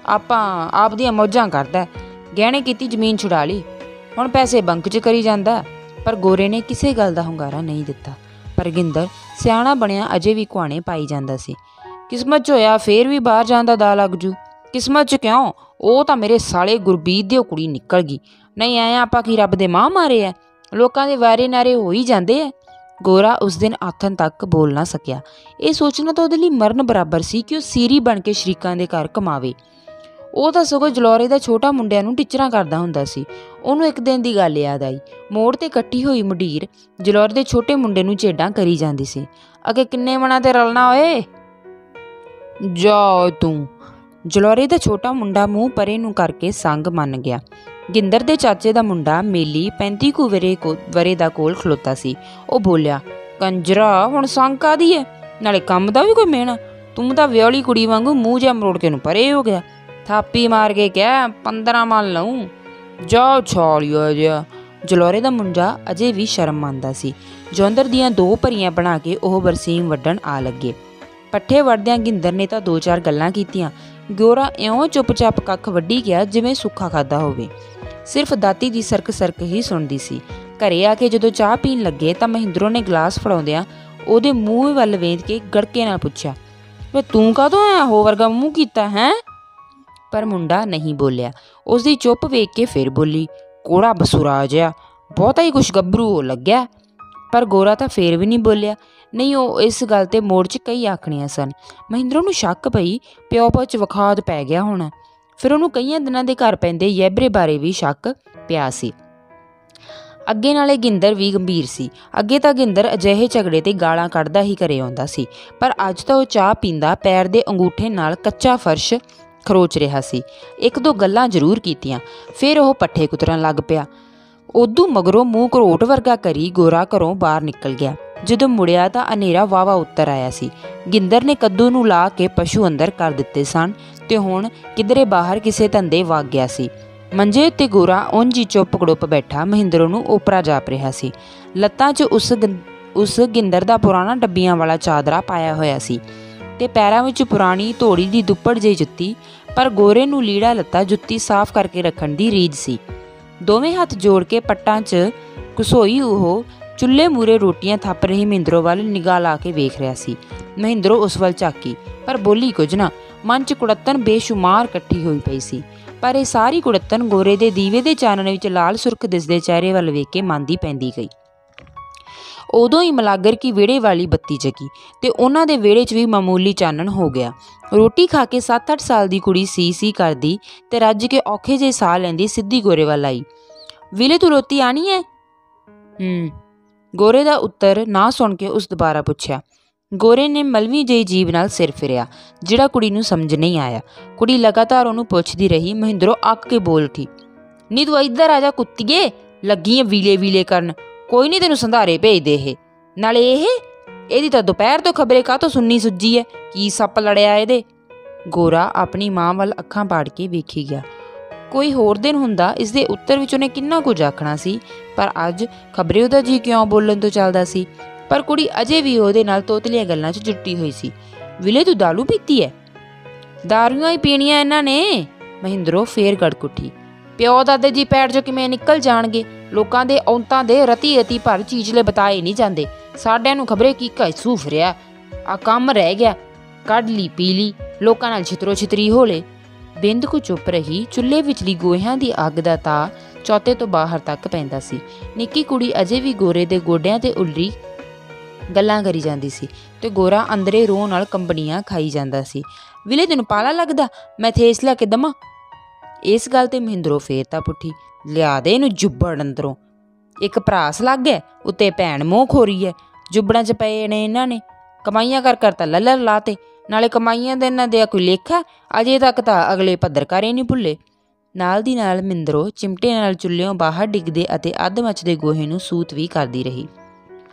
ਆਪ ਦੀਆਂ ਮੌਜਾਂ ਕਰਦਾ, ਗਹਿਣੇ ਕੀਤੀ ਜ਼ਮੀਨ ਛੁਡਾ ਲਈ, ਹੁਣ ਪੈਸੇ ਬੈਂਕ 'ਚ ਕਰੀ ਜਾਂਦਾ। ਪਰ ਗੋਰੇ ਨੇ ਕਿਸੇ ਗੱਲ ਦਾ ਹੁੰਗਾਰਾ ਨਹੀਂ ਦਿੱਤਾ। पर ਗਿੰਦਰ ਸਿਆਣਾ ਬਣਿਆ ਅਜੇ ਵੀ ਕੁਹਾਣੇ ਪਾਈ ਜਾਂਦਾ ਸੀ। ਕਿਸਮਤ 'ਚ ਹੋਇਆ ਫੇਰ ਵੀ ਬਾਹਰ ਜਾਣ ਦਾ ਦਾ ਲੱਗ ਜੂ। ਕਿਸਮਤ 'ਚ ਕਿਉਂ, ਉਹ ਤਾਂ ਮੇਰੇ ਸਾਲੇ ਗੁਰਬੀਤ ਦੀ ਕੁੜੀ ਨਿਕਲ ਗਈ। ਨਹੀਂ ਐਂ ਆਪਾਂ ਕੀ ਰੱਬ ਦੇ ਮਾਂ ਮਾਰੇ ਐ, ਲੋਕਾਂ ਦੇ ਵਾਰੇ ਨਾਰੇ ਹੋ ਹੀ ਜਾਂਦੇ ਐ। ਗੋਰਾ ਉਸ ਦਿਨ ਆਥਣ ਤੱਕ ਬੋਲ ਨਾ ਸਕਿਆ। ਇਹ ਸੋਚਣਾ ਤਾਂ ਉਹਦੇ ਲਈ ਮਰਨ ਬਰਾਬਰ ਸੀ ਕਿ ਉਹ ਸੀਰੀ ਬਣ ਕੇ ਸ਼ਰੀਕਾਂ ਦੇ ਘਰ ਕਮਾਵੇ। ਉਹ ਤਾਂ ਸਗੋਂ ਜਲੌਰੇ ਦਾ ਛੋਟਾ ਮੁੰਡਿਆਂ ਨੂੰ ਟਿੱਚਰਾਂ ਕਰਦਾ ਹੁੰਦਾ ਸੀ। ਉਹਨੂੰ ਇੱਕ ਦਿਨ ਦੀ ਗੱਲ ਯਾਦ ਆਈ। ਮੋੜ ਤੇ ਇਕੱਠੀ ਹੋਈ ਮੁੰਡੀਰ ਜਲੌਰੇ ਦੇ ਛੋਟੇ ਮੁੰਡੇ ਨੂੰ ਝੇਡਾਂ ਕਰੀ ਜਾਂਦੀ ਸੀ। ਅਗੇ ਕਿੰਨੇ ਮਨਾਂ ਤੇ ਰਲਣਾ ਓਏ, ਜਾ ਤੂੰ। ਜਲੌਰੇ ਦਾ ਛੋਟਾ ਮੁੰਡਾ ਮੂੰਹ ਪਰੇ ਨੂੰ ਕਰਕੇ ਸੰਗ ਮੰਨ ਗਿਆ। ਗਿੰਦਰ ਦੇ ਚਾਚੇ ਦਾ ਮੁੰਡਾ ਮੇਲੀ 35 ਕੁ ਵਰੇ ਦਾ ਕੋਲ ਖਲੋਤਾ ਸੀ। ਉਹ ਬੋਲਿਆ, ਕੰਜਰਾ ਹੁਣ ਸੰਗ ਕਾਹਦੀ ਐ, ਨਾਲੇ ਕੰਮ ਦਾ ਵੀ ਕੋਈ ਮਿਹਣਾ। ਤੂੰ ਤਾਂ ਵਿਆਹਲੀ ਕੁੜੀ ਵਾਂਗੂ ਮੂੰਹ ਜਿਹਾ ਮਰੋੜ ਕੇ ਨੂੰ ਪਰੇ ਹੋ ਗਿਆ। ਥਾਪੀ ਮਾਰ ਕੇ ਕਿਹਾ 15 ਮੰਨ ਲਊਂ, ਜਾ ਛਾਲਿਆ ਜਿਹਾ। ਜਲੌਰੇ ਦਾ ਮੁੰਡਾ ਅਜੇ ਵੀ ਸ਼ਰਮ ਮੰਨਦਾ ਸੀ। ਜੌਂਦਰ ਦੀਆਂ 2 ਭਰੀਆਂ ਬਣਾ ਕੇ ਉਹ ਬਰਸੀਮ ਵੱਢਣ ਆ ਲੱਗੇ। ਪੱਠੇ ਵੱਢਦਿਆਂ ਗਿੰਦਰ ਨੇ ਤਾਂ 2-4 ਗੱਲਾਂ ਕੀਤੀਆਂ। ਗੋਰਾ ਇਉਂ ਚੁੱਪ-ਚਾਪ ਕੱਖ ਵੱਢੀ ਗਿਆ ਜਿਵੇਂ ਸੁੱਖਾ ਖਾਦਾ ਹੋਵੇ। ਸਿਰਫ ਦਾਤੀ ਦੀ ਸਰਕ ਹੀ ਸੁਣਦੀ ਸੀ। ਘਰੇ ਆ ਕੇ ਜਦੋਂ ਚਾਹ ਪੀਣ ਲੱਗੇ ਤਾਂ ਮਹਿੰਦਰੋਂ ਨੇ ਗਲਾਸ ਫੜਾਉਂਦਿਆਂ ਉਹਦੇ ਮੂੰਹ ਵੱਲ ਵੇਖ ਕੇ ਗੜਕੇ ਨਾਲ ਪੁੱਛਿਆ, ਵੇ ਤੂੰ ਕਾਹਤੋਂ ਐ ਹੋ ਵਰਗਾ ਮੂੰਹ ਕੀਤਾ ਹੈ? ਪਰ ਮੁੰਡਾ ਨਹੀਂ ਬੋਲਿਆ। ਉਸਦੀ ਚੁੱਪ ਵੇਖ ਕੇ ਫਿਰ ਬੋਲੀ, ਕੋੜਾ ਬਸੁਰਾ ਜਿਹਾ, ਬਹੁਤਾ ਹੀ ਕੁਛ ਗੱਭਰੂ ਹੋ ਲੱਗਿਆ। ਪਰ ਗੋਰਾ ਤਾਂ ਫੇਰ ਵੀ ਨਹੀਂ ਬੋਲਿਆ। ਨਹੀਂ, ਉਹ ਇਸ ਗੱਲ ਤੇ ਮੋੜ 'ਚ ਕਈ ਆਖਣੀਆਂ ਸਨ। ਮਹਿੰਦਰੋਂ ਨੂੰ ਸ਼ੱਕ ਪਈ ਪਿਓ ਪੁੱਤ 'ਚ ਵਖਾਦ ਪੈ ਗਿਆ ਹੋਣਾ। ਫਿਰ ਉਹਨੂੰ ਕਈਆਂ ਦਿਨਾਂ ਦੇ ਘਰ ਪੈਂਦੇ ਯੈਬਰੇ ਬਾਰੇ ਵੀ ਸ਼ੱਕ ਪਿਆ ਸੀ। ਅੱਗੇ ਨਾਲੇ ਗਿੰਦਰ ਵੀ ਗੰਭੀਰ ਸੀ। ਅੱਗੇ ਤਾਂ ਗਿੰਦਰ ਅਜਿਹੇ ਝਗੜੇ ਤੇ ਗਾਲਾਂ ਕੱਢਦਾ ਹੀ ਘਰੇ ਆਉਂਦਾ ਸੀ, ਪਰ ਅੱਜ ਤਾਂ ਉਹ ਚਾਹ ਪੀਂਦਾ ਪੈਰ ਦੇ ਅੰਗੂਠੇ ਨਾਲ ਕੱਚਾ ਫਰਸ਼ ਖਰੋਚ ਰਿਹਾ ਸੀ। 1-2 ਗੱਲਾਂ ਜ਼ਰੂਰ ਕੀਤੀਆਂ, ਫਿਰ ਉਹ ਪੱਠੇ ਕੁਤਰਨ ਲੱਗ ਪਿਆ। ਉਦੋਂ ਮਗਰੋਂ ਮੂੰਹ ਘਰੋਟ ਵਰਗਾ ਕਰੀ ਗੋਰਾ ਘਰੋਂ ਬਾਹਰ ਨਿਕਲ ਗਿਆ। ਜਦੋਂ ਮੁੜਿਆ ਤਾਂ ਹਨੇਰਾ ਵਾਹਵਾ ਉੱਤਰ ਆਇਆ ਸੀ। ਗਿੰਦਰ ਨੇ ਕੱਦੂ ਨੂੰ ਲਾ ਕੇ ਪਸ਼ੂ ਅੰਦਰ ਕਰ ਦਿੱਤੇ ਸਨ ਤੇ ਹੁਣ ਕਿਧਰੇ ਬਾਹਰ ਕਿਸੇ ਧੰਦੇ ਵਗ ਗਿਆ ਸੀ। ਮੰਜੇ ਉੱਤੇ ਗੋਰਾ ਉਂਝ ਹੀ ਚੁੱਪ ਗੜੁੱਪ ਬੈਠਾ ਮਹਿੰਦਰੋਂ ਨੂੰ ਓਪਰਾ ਜਾਪ ਰਿਹਾ ਸੀ। ਲੱਤਾਂ 'ਚ ਉਸ ਗਿੰਦਰ ਦਾ ਪੁਰਾਣਾ ਡੱਬੀਆਂ ਵਾਲਾ ਚਾਦਰਾ ਪਾਇਆ ਹੋਇਆ ਸੀ ਤੇ ਪੈਰਾਂ ਵਿੱਚ ਪੁਰਾਣੀ ਧੋੜੀ ਦੀ ਦੁੱਪੜ ਜਿਹੀ ਜੁੱਤੀ। ਪਰ ਗੋਰੇ ਨੂੰ ਲੀੜਾ ਲੱਤਾ ਜੁੱਤੀ ਸਾਫ਼ ਕਰਕੇ ਰੱਖਣ ਦੀ ਰੀਝ ਸੀ। ਦੋਵੇਂ ਹੱਥ ਜੋੜ ਕੇ ਪੱਟਾਂ 'ਚ ਘੁਸੋਈ ਉਹ ਚੁੱਲ੍ਹੇ ਮੂਹਰੇ ਰੋਟੀਆਂ ਥੱਪ ਰਹੀ ਮਹਿੰਦਰੋਂ ਵੱਲ ਨਿਗਾਹ ਲਾ ਕੇ ਵੇਖ ਰਿਹਾ ਸੀ। ਮਹਿੰਦਰੋਂ ਉਸ ਵੱਲ ਝਾਕੀ, ਪਰ ਬੋਲੀ ਕੁਝ ਨਾ। ਮਨ 'ਚ ਕੁੜੱਤਣ ਬੇਸ਼ੁਮਾਰ ਇਕੱਠੀ ਹੋਈ ਪਈ ਸੀ, ਪਰ ਇਹ ਸਾਰੀ ਕੁੜੱਤਣ ਗੋਰੇ ਦੇ ਦੀਵੇ ਦੇ ਚਾਨਣ ਵਿੱਚ ਲਾਲ ਸੁਰਖ ਦਿਸਦੇ ਚਿਹਰੇ ਵੱਲ ਵੇਖ ਕੇ ਮੰਨਦੀ ਪੈਂਦੀ ਗਈ। ਉਦੋਂ ਹੀ ਮਲਾਗਰ ਕੀ ਵਿਹੜੇ ਵਾਲੀ ਬੱਤੀ ਜਗੀ ਤੇ ਉਹਨਾਂ ਦੇ ਵਿਹੜੇ 'ਚ ਵੀ ਮਾਮੂਲੀ ਚਾਨਣ ਹੋ ਗਿਆ। ਰੋਟੀ ਖਾ ਕੇ 7-8 ਸਾਲ ਦੀ ਕੁੜੀ ਸੀ ਕਰਦੀ ਤੇ ਰੱਜ ਕੇ ਔਖੇ ਜਿਹੇ ਸਾਹ ਲੈਂਦੀ ਸਿੱਧੀ ਗੋਰੇ ਵੱਲ ਆਈ। ਵੀਲੇ ਤੂੰ ਰੋਟੀ ਆਣੀ ਹੈ? ਗੋਰੇ ਦਾ ਉੱਤਰ ਨਾ ਸੁਣ ਕੇ ਉਸ ਦੁਬਾਰਾ ਪੁੱਛਿਆ। ਗੋਰੇ ਨੇ ਮਲਵੀ ਜਿਹੀ ਜੀਭ ਨਾਲ ਸਿਰ ਫਿਰਿਆ, ਜਿਹੜਾ ਕੁੜੀ ਨੂੰ ਸਮਝ ਨਹੀਂ ਆਇਆ। ਕੁੜੀ ਲਗਾਤਾਰ ਉਹਨੂੰ ਪੁੱਛਦੀ ਰਹੀ। ਮਹਿੰਦਰੋਂ ਅੱਕ ਕੇ ਬੋਲ ਉਠੀ, ਨੀ ਤੂੰ ਇੱਧਰ ਆ ਜਾ ਕੁੱਤੀਏ, ਲੱਗੀ ਐ ਵੀਲੇ ਕਰਨ। ਕੋਈ ਨਹੀਂ, ਤੈਨੂੰ ਸੰਧਾਰੇ ਭੇਜਦੇ ਇਹ। ਨਾਲੇ ਇਹਦੀ ਤਾਂ ਦੁਪਹਿਰ ਤੋਂ ਖਬਰੇ ਕਾਹਤੋਂ ਸੁੰਨੀ ਸੁੱਜੀ ਐ, ਕੀ ਸੱਪ ਲੜਿਆ ਇਹਦੇ? ਗੋਰਾ ਆਪਣੀ ਮਾਂ ਵੱਲ ਅੱਖਾਂ ਪਾੜ ਕੇ ਵੇਖੀ ਗਿਆ। ਕੋਈ ਹੋਰ ਦਿਨ ਹੁੰਦਾ ਇਸ ਦੇ ਉੱਤਰ ਵਿੱਚ ਉਹਨੇ ਕਿੰਨਾ ਕੁਝ ਆਖਣਾ ਸੀ, ਪਰ ਅੱਜ ਖਬਰੇ ਉਹਦਾ ਜੀ ਕਿਉਂ ਬੋਲਣ ਤੋਂ ਚੱਲਦਾ ਸੀ। ਪਰ ਕੁੜੀ ਅਜੇ ਵੀ ਉਹਦੇ ਨਾਲ ਤੋਤਲੀਆਂ ਗੱਲਾਂ 'ਚ ਜੁੱਟੀ ਹੋਈ ਸੀ। ਵਿਲੇ ਤੂੰ ਦਾਰੂ ਪੀਤੀ ਐ? ਦਾਰੂਆਂ ਹੀ ਪੀਣੀਆਂ ਇਹਨਾਂ ਨੇ। ਮਹਿੰਦਰੋਂ ਫੇਰ ਗੜਕ ਉੱਠੀ। ਪਿਓ ਦਾਦੇ ਜੀ ਪੈਰ 'ਚੋਂ ਕਿਵੇਂ ਨਿਕਲ ਜਾਣਗੇ? ਲੋਕਾਂ ਦੇ ਔਂਤਾਂ ਦੇ ਰਤੀ ਭਰ ਚੀਜ਼ਲੇ ਬਤਾਏ ਨਹੀਂ ਜਾਂਦੇ। ਸਾਡਿਆਂ ਨੂੰ ਖਬਰੇ ਕੀ ਘੈਸੂ ਫਿਰਿਆ। ਆ ਕੰਮ ਰਹਿ ਗਿਆ, ਕੱਢ ਲਈ ਪੀ ਲਈ, ਲੋਕਾਂ ਨਾਲ ਛਿਤਰੋ ਛਿਤਰੀ ਹੋਲੇ। ਬਿੰਦ ਕੁ ਚੁੱਪ ਰਹੀ। ਚੁੱਲ੍ਹੇ ਵਿਚਲੀ ਗੋਹਿਆਂ ਦੀ ਅੱਗ ਦਾ ਤਾਅ ਚੌਥੇ ਤੋਂ ਬਾਹਰ ਤੱਕ ਪੈਂਦਾ ਸੀ। ਨਿੱਕੀ ਕੁੜੀ ਅਜੇ ਵੀ ਗੋਰੇ ਦੇ ਗੋਡਿਆਂ ਤੇ ਉੱਲੀ ਗੱਲਾਂ ਕਰੀ ਜਾਂਦੀ ਸੀ ਤੇ ਗੋਰਾ ਅੰਦਰੇ ਰੋਹ ਨਾਲ ਕੰਬਣੀਆਂ ਖਾਈ ਜਾਂਦਾ ਸੀ। ਵਿਲੇ ਤੈਨੂੰ ਪਾਲਾ ਲੱਗਦਾ, ਮੈਂ ਥੇਸ ਲਿਆ ਕੇ ਦਵਾਂ? ਇਸ ਗੱਲ ਤੇ ਮਹਿੰਦਰੋਂ ਫੇਰ ਤਾਂ ਪੁੱਠੀ, ਲਿਆ ਦੇ ਇਹਨੂੰ ਜੁੱਬੜ ਅੰਦਰੋਂ। ਇੱਕ ਭਰਾਸ ਲੱਗ ਗਿਆ, ਉੱਤੇ ਭੈਣ ਮੋਹ ਖੋਰੀ ਹੈ। ਜੁੱਬੜਾਂ 'ਚ ਪਏ ਨੇ ਇਹਨਾਂ ਨੇ, ਕਮਾਈਆਂ ਕਰ ਤਾਂ ਲੱਲਰ ਲਾਤੇ। ਨਾਲੇ ਕਮਾਈਆਂ ਦਾ ਇਹਨਾਂ ਦੇ ਕੋਈ ਲੇਖਾ? ਅਜੇ ਤੱਕ ਤਾਂ ਅਗਲੇ ਭੱਦਰਕਾਰੇ ਨਹੀਂ ਭੁੱਲੇ। ਨਾਲ ਦੀ ਨਾਲ ਮਹਿੰਦਰੋਂ ਚਿਮਟੇ ਨਾਲ ਚੁੱਲ੍ਹਿਓਂ ਬਾਹਰ ਡਿੱਗਦੇ ਅਤੇ ਅੱਧ ਮੱਚਦੇ ਗੋਹੇ ਨੂੰ ਸੂਤ ਵੀ ਕਰਦੀ ਰਹੀ।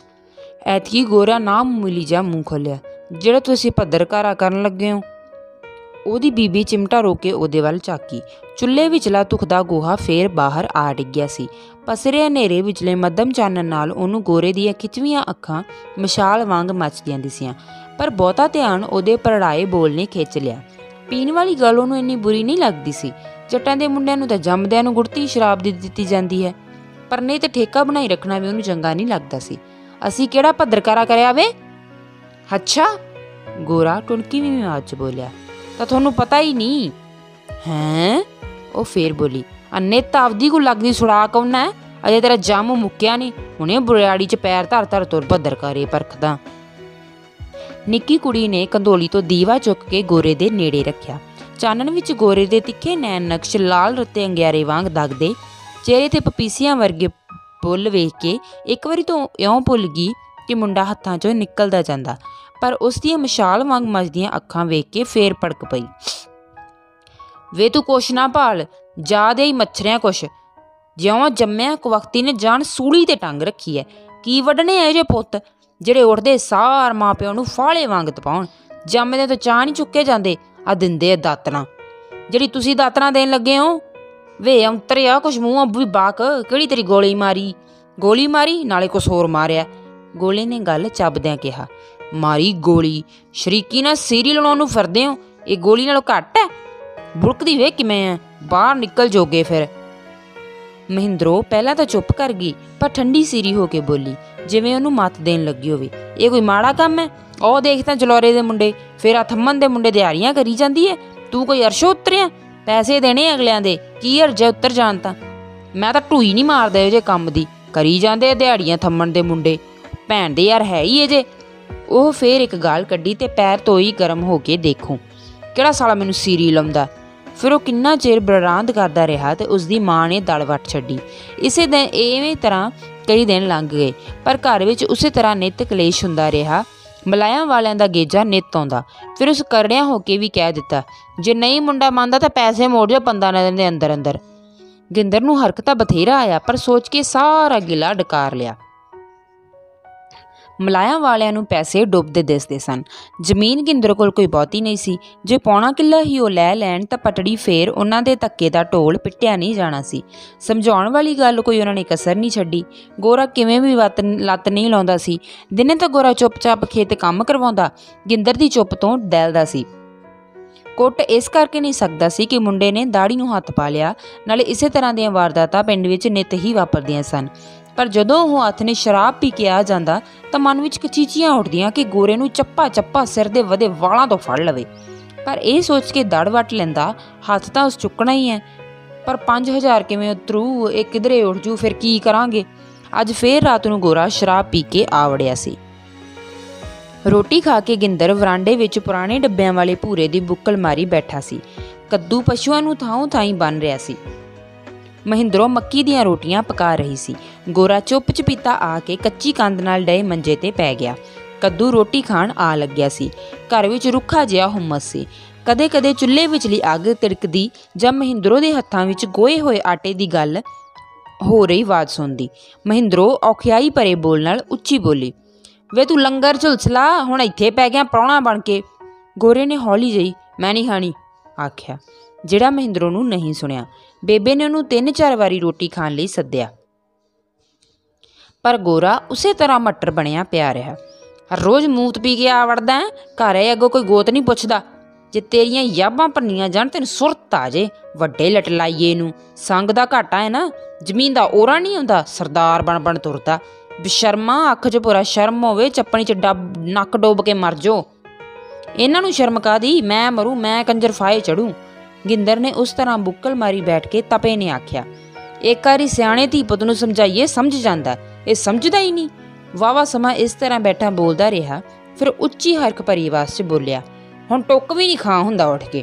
ਐਤਕੀ ਗੋਰਾ ਨਾਮੂਲੀ ਜਿਹਾ ਮੂੰਹ ਖੋਲ੍ਹਿਆ। ਜਿਹੜਾ ਤੁਸੀਂ ਭੱਦਰਕਾਰਾ ਕਰਨ ਲੱਗੇ ਹੋ? ਉਹਦੀ ਬੀਬੀ ਚਿਮਟਾ ਰੋ ਕੇ ਉਹਦੇ ਵੱਲ ਝਾਕੀ। ਚੁੱਲ੍ਹੇ ਵਿਚਲਾ ਧੁਖਦਾ ਗੋਹਾ ਫੇਰ ਬਾਹਰ ਆ ਡਿੱਗਿਆ ਸੀ। ਪਸਰੇ ਹਨੇਰੇ ਵਿਚਲੇ ਮੱਧਮ ਚਾਨਣ ਨਾਲ ਉਹਨੂੰ ਗੋਰੇ ਦੀਆਂ ਖਿੱਚਵੀਆਂ ਅੱਖਾਂ ਮਸ਼ਾਲ ਵਾਂਗ ਮੱਚਦੀਆਂ ਦਿਸੀਆਂ, ਪਰ ਬਹੁਤਾ ਧਿਆਨ ਉਹਦੇ ਭਰੜਾਏ ਬੋਲ ਨੇ ਖਿੱਚ ਲਿਆ। ਪੀਣ ਵਾਲੀ ਗੱਲ ਉਹਨੂੰ ਇੰਨੀ ਬੁਰੀ ਨਹੀਂ ਲੱਗਦੀ ਸੀ। ਜੱਟਾਂ ਦੇ ਮੁੰਡਿਆਂ ਨੂੰ ਤਾਂ ਜੰਮਦਿਆਂ ਨੂੰ ਗੁੜਤੀ ਸ਼ਰਾਬ ਦੀ ਦਿੱਤੀ ਜਾਂਦੀ ਹੈ, ਪਰ ਨਹੀਂ ਤਾਂ ਠੇਕਾ ਬਣਾਈ ਰੱਖਣਾ ਵੀ ਉਹਨੂੰ ਚੰਗਾ ਨਹੀਂ ਲੱਗਦਾ ਸੀ। असी किहड़ा भद्रकारा करिया वे? अच्छा, गोरा टुणकीवीं आवाज़ च बोलिया। तां तुहानूं पता ही नहीं? हैं? वो फिर बोली, नित आपदी को लगदी सुड़ा कौन है? अजे तेरा जम मुक्या नहीं, हुणे बुरियाड़ी च पैर धर धर तुर भद्रकारे परखदा। निक्की कुड़ी ने कंधोली तो दीवा चुक के गोरे दे नेड़े रखिया। चानन विच गोरे दे तिखे नैन नक्श लाल रत्ते अंगियारे वांग दगदे, चेहरे ते पपीसियां वर्गे बुੱਲ वेख के एक वारी तो इउं भुल गई कि मुंडा हत्थां चों निकलदा जांदा, पर उस दियां मशाल वांग मचदियां अखां वेख के फेर भड़क पई। वे तू कुछ ना भाल, जा दे ही मच्छरियां कुछ। जिउं जम्मिया कुवक्ती ने जान सूली ते टंग रखी है। की वड्डने ए जे पुत्त ਜਿਹੜੇ ਉੱਠਦੇ ਸਾਰ ਮਾਂ ਪਿਓ ਨੂੰ ਫਾਲੇ ਵਾਂਗ ਤਪਾਉਣ। ਜੰਮਦੇ ਤੋਂ ਚਾਹ ਨਹੀਂ ਚੁੱਕੇ ਜਾਂਦੇ, ਆ ਦਿੰਦੇ ਦਾਤਣਾ। ਜਿਹੜੀ ਤੁਸੀਂ ਦਾਤਣਾ ਦੇਣ ਲੱਗੇ ਹੋ, ਵੇ ਅੰਤਰਿਆ ਕੁਛ ਮੂੰਹ ਵੀ ਬਾਕ, ਕਿਹੜੀ ਤੇਰੀ ਗੋਲੀ ਮਾਰੀ? ਗੋਲੀ ਮਾਰੀ ਨਾਲੇ ਕੁਛ ਹੋਰ ਮਾਰਿਆ? ਗੋਲੇ ਨੇ ਗੱਲ ਚੱਬਦਿਆਂ ਕਿਹਾ। ਮਾਰੀ ਗੋਲੀ? ਸ਼ਰੀਕੀ ਨਾਲ ਸੀਰੀ ਲਾਉਣ ਨੂੰ ਫਿਰਦੇ ਹੋ, ਇਹ ਗੋਲੀ ਨਾਲੋਂ ਘੱਟ ਹੈ? ਬੁਲਕਦੀ ਵੇ ਕਿਵੇਂ ਹੈ, ਬਾਹਰ ਨਿਕਲ ਜੋਗੇ ਫਿਰ। ਮਹਿੰਦਰੋ ਪਹਿਲਾਂ ਤਾਂ ਚੁੱਪ ਕਰ ਗਈ, ਪਰ ਠੰਡੀ ਸੀਰੀ ਹੋ ਕੇ ਬੋਲੀ, ਜਿਵੇਂ ਉਹਨੂੰ ਮੱਤ ਦੇਣ ਲੱਗੀ ਹੋਵੇ। ਇਹ ਕੋਈ ਮਾੜਾ ਕੰਮ ਹੈ? ਉਹ ਦੇਖ ਤਾਂ ਜਲੌਰੇ ਦੇ ਮੁੰਡੇ, ਫੇਰ ਥੰਮਣ ਦੇ ਮੁੰਡੇ ਦਿਹਾੜੀਆਂ ਕਰੀ ਜਾਂਦੀ ਹੈ। ਤੂੰ ਕੋਈ ਅਰਸ਼ੋ ਉਤਰਿਆ? ਪੈਸੇ ਦੇਣੇ ਅਗਲਿਆਂ ਦੇ, ਕੀ ਅਰਜਾ ਉੱਤਰ ਜਾਣ ਤਾਂ। ਮੈਂ ਤਾਂ ਢੂਈ ਨਹੀਂ ਮਾਰਦਾ ਇਹੋ ਜਿਹੇ ਕੰਮ ਦੀ, ਕਰੀ ਜਾਂਦੇ ਦਿਹਾੜੀਆਂ ਥੰਮਣ ਦੇ ਮੁੰਡੇ। ਭੈਣ ਦੇ ਯਾਰ ਹੈ ਹੀ ਇਹ ਜੇ। ਉਹ ਫੇਰ ਇੱਕ ਗਾਲ ਕੱਢੀ ਤੇ ਪੈਰ ਧੋਈ ਗਰਮ ਹੋ ਕੇ ਦੇਖੋ ਕਿਹੜਾ ਸਾਲਾ ਮੈਨੂੰ ਸੀਰੀ ਲਾਉਂਦਾ। ਫਿਰ ਉਹ ਕਿੰਨਾ ਚਿਰ ਬਰਾਂਦ ਕਰਦਾ ਰਿਹਾ ਤੇ ਉਸਦੀ ਮਾਂ ਨੇ ਦਲ ਵੱਟ ਛੱਡੀ। ਇਸੇ ਦਿਨ ਇਵੇਂ ਤਰ੍ਹਾਂ ਕਈ ਦਿਨ ਲੰਘ ਗਏ, ਪਰ ਘਰ ਵਿੱਚ ਉਸੇ ਤਰ੍ਹਾਂ ਨਿੱਤ ਕਲੇਸ਼ ਹੁੰਦਾ ਰਿਹਾ। ਮਲਾਇਆਂ ਵਾਲਿਆਂ ਦਾ ਗੇਜਾ ਨਿੱਤ ਆਉਂਦਾ। ਫਿਰ ਉਸ ਕਰੜਿਆਂ ਹੋ ਕੇ ਵੀ ਕਹਿ ਦਿੱਤਾ, ਜੇ ਨਹੀਂ ਮੁੰਡਾ ਮੰਨਦਾ ਤਾਂ ਪੈਸੇ ਮੋੜ ਜਾ 15 ਦਿਨ ਦੇ ਅੰਦਰ ਅੰਦਰ। ਗਿੰਦਰ ਨੂੰ ਹਰਕ ਤਾਂ ਬਥੇਰਾ ਆਇਆ, ਪਰ ਸੋਚ ਕੇ ਸਾਰਾ ਗਿਲਾ ਡਕਾਰ ਲਿਆ। ਮਲਾਇਆਂ ਵਾਲਿਆਂ ਨੂੰ ਪੈਸੇ ਡੁੱਬਦੇ ਦਿਸਦੇ ਸਨ। ਜ਼ਮੀਨ ਗਿੰਦਰ ਕੋਲ ਕੋਈ ਬਹੁਤੀ ਨਹੀਂ ਸੀ। ਜੇ ਪੌਣਾ ਕਿੱਲਾ ਹੀ ਉਹ ਲੈ ਲੈਣ ਤਾਂ ਪਟੜੀ ਫੇਰ ਉਹਨਾਂ ਦੇ ਧੱਕੇ ਦਾ ਢੋਲ ਪਿੱਟਿਆ ਨਹੀਂ ਜਾਣਾ ਸੀ। ਸਮਝਾਉਣ ਵਾਲੀ ਗੱਲ ਕੋਈ ਉਹਨਾਂ ਨੇ ਕਸਰ ਨਹੀਂ ਛੱਡੀ। ਗੋਰਾ ਕਿਵੇਂ ਵੀ ਲੱਤ ਨਹੀਂ ਲਾਉਂਦਾ ਸੀ। ਦਿਨੇ ਤਾਂ ਗੋਰਾ ਚੁੱਪ-ਚਾਪ ਖੇਤ ਕੰਮ ਕਰਵਾਉਂਦਾ, ਗਿੰਦਰ ਦੀ ਚੁੱਪ ਤੋਂ ਡੈਲਦਾ ਸੀ। ਕੁੱਟ ਇਸ ਕਰਕੇ ਨਹੀਂ ਸਕਦਾ ਸੀ ਕਿ ਮੁੰਡੇ ਨੇ ਦਾੜੀ ਨੂੰ ਹੱਥ ਪਾ ਲਿਆ। ਨਾਲੇ ਇਸੇ ਤਰ੍ਹਾਂ ਦੀਆਂ ਵਾਰਦਾਤਾਂ ਪਿੰਡ ਵਿੱਚ ਨਿੱਤ ਹੀ ਵਾਪਰਦੀਆਂ ਸਨ। ਪਰ ਜਦੋਂ ਉਹ ਹੱਥ ਨੇ ਸ਼ਰਾਬ ਪੀ ਕੇ ਆ ਜਾਂਦਾ ਤਾਂ ਮਨ ਵਿੱਚ ਕਚੀਚੀਆਂ ਉੱਠਦੀਆਂ ਕਿ ਗੋਰੇ ਨੂੰ ਚੱਪਾ ਸਿਰ ਦੇ ਵਧੇ ਵਾਲਾਂ ਤੋਂ ਫੜ ਲਵੇ। ਪਰ ਇਹ ਸੋਚ ਕੇ ਦੜ ਵੱਟ ਲੈਂਦਾ, ਹੱਥ ਤਾਂ ਉਸ ਚੁੱਕਣਾ ਹੀ ਹੈ। ਪਰ 5000 ਕਿਵੇਂ ਉਤਰੂ, ਇਹ ਕਿਧਰੇ ਉੱਠ ਜੂ, ਫਿਰ ਕੀ ਕਰਾਂਗੇ। ਅੱਜ ਫੇਰ ਰਾਤ ਨੂੰ ਗੋਰਾ ਸ਼ਰਾਬ ਪੀ ਕੇ ਆ ਵੜਿਆ ਸੀ। ਰੋਟੀ ਖਾ ਕੇ ਗਿੰਦਰ ਵਰਾਂਡੇ ਵਿੱਚ ਪੁਰਾਣੇ ਡੱਬਿਆਂ ਵਾਲੇ ਭੂਰੇ ਦੀ ਬੁੱਕਲ ਮਾਰੀ ਬੈਠਾ ਸੀ। ਕੱਦੂ ਪਸ਼ੂਆਂ ਨੂੰ ਥਾਂ ਥਾਈਂ ਬਣ ਰਿਹਾ ਸੀ। ਮਹਿੰਦਰੋਂ ਮੱਕੀ ਦੀਆਂ ਰੋਟੀਆਂ ਪਕਾ ਰਹੀ ਸੀ। ਗੋਰਾ ਚੁੱਪ ਚਪੀਤਾ ਆ ਕੇ ਕੱਚੀ ਕੰਧ ਨਾਲ ਡਏ ਮੰਜੇ ਤੇ ਪੈ ਗਿਆ। ਕੱਦੂ ਰੋਟੀ ਖਾਣ ਆ ਲੱਗਿਆ ਸੀ। ਘਰ ਵਿੱਚ ਰੁੱਖਾ ਜਿਹਾ ਹੁਮਸ ਸੀ। ਕਦੇ ਕਦੇ ਚੁੱਲ੍ਹੇ ਵਿਚਲੀ ਅੱਗ ਤਿੜਕਦੀ ਜਾਂ ਮਹਿੰਦਰੋਂ ਦੇ ਹੱਥਾਂ ਵਿੱਚ ਗੋਹੇ ਹੋਏ ਆਟੇ ਦੀ ਗੱਲ ਹੋ ਰਹੀ ਆਵਾਜ਼ ਸੁਣਦੀ। ਮਹਿੰਦਰੋਂ ਔਖਿਆਈ ਭਰੇ ਬੋਲ ਨਾਲ ਉੱਚੀ ਬੋਲੀ, ਵੇ ਤੂੰ ਲੰਗਰ ਝੁਲਸਲਾ, ਹੁਣ ਇੱਥੇ ਪੈ ਗਿਆ ਪ੍ਰਾਹੁਣਾ ਬਣ ਕੇ। ਗੋਰੇ ਨੇ ਹੌਲੀ ਜਿਹੀ ਮੈਂ ਨਹੀਂ ਖਾਣੀ ਆਖਿਆ, ਜਿਹੜਾ ਮਹਿੰਦਰੋਂ ਨੂੰ ਨਹੀਂ ਸੁਣਿਆ। ਬੇਬੇ ਨੇ ਉਹਨੂੰ 3-4 ਵਾਰੀ ਰੋਟੀ ਖਾਣ ਲਈ ਸੱਦਿਆ, ਪਰ ਗੋਰਾ ਉਸੇ ਤਰ੍ਹਾਂ ਮੱਟਰ ਬਣਿਆ ਪਿਆ ਰਿਹਾ। ਹਰ ਰੋਜ਼ ਮੂਤ ਪੀ ਕੇ ਆ ਵੜਦਾ, ਘਰ ਆਏ ਅੱਗੋਂ ਕੋਈ ਗੋਤ ਨਹੀਂ ਪੁੱਛਦਾ। ਜੇ ਤੇਰੀਆਂ ਯਾਬਾਂ ਭੰਨੀਆਂ ਜਾਣ ਤੈਨੂੰ ਸੁਰਤ ਆ ਜੇ। ਵੱਡੇ ਲਟਲਾਈਏ ਨੂੰ ਸੰਗ ਦਾ ਘਾਟਾ ਹੈ ਨਾ, ਜ਼ਮੀਨ ਦਾ ਓਰਾ ਨਹੀਂ ਆਉਂਦਾ, ਸਰਦਾਰ ਬਣ ਤੁਰਦਾ। ਬੇਸ਼ਰਮਾ, ਅੱਖ 'ਚ ਪੂਰਾ ਸ਼ਰਮ ਹੋਵੇ, ਚੱਪਣੀ 'ਚ ਨੱਕ ਡੋਬ ਕੇ ਮਰ ਜਾਓ। ਇਹਨਾਂ ਨੂੰ ਸ਼ਰਮ ਕਾਹਦੀ, ਮੈਂ ਮਰੂ, ਮੈਂ ਕੰਜਰ ਫਾਹੇ ਚੜੂ। ਗਿੰਦਰ ਨੇ ਉਸ ਤਰ੍ਹਾਂ ਬੁੱਕਲ ਮਾਰੀ ਬੈਠ ਕੇ ਤਪੇ ਨੇ ਆਖਿਆ, ਇੱਕ ਵਾਰੀ ਸਿਆਣੇ ਧੀ ਪੁੱਤ ਨੂੰ ਸਮਝਾਈਏ ਸਮਝ ਜਾਂਦਾ, ਇਹ ਸਮਝਦਾ ਹੀ ਨਹੀਂ। ਵਾਹਵਾ ਸਮਾਂ ਇਸ ਤਰ੍ਹਾਂ ਬੈਠਾ ਬੋਲਦਾ ਰਿਹਾ। ਫਿਰ ਉੱਚੀ ਹਰਖ ਭਰੀ ਆਵਾਜ਼ 'ਚ ਬੋਲਿਆ, ਹੁਣ ਟੁੱਕ ਵੀ ਨਹੀਂ ਖਾ ਹੁੰਦਾ ਉੱਠ ਕੇ।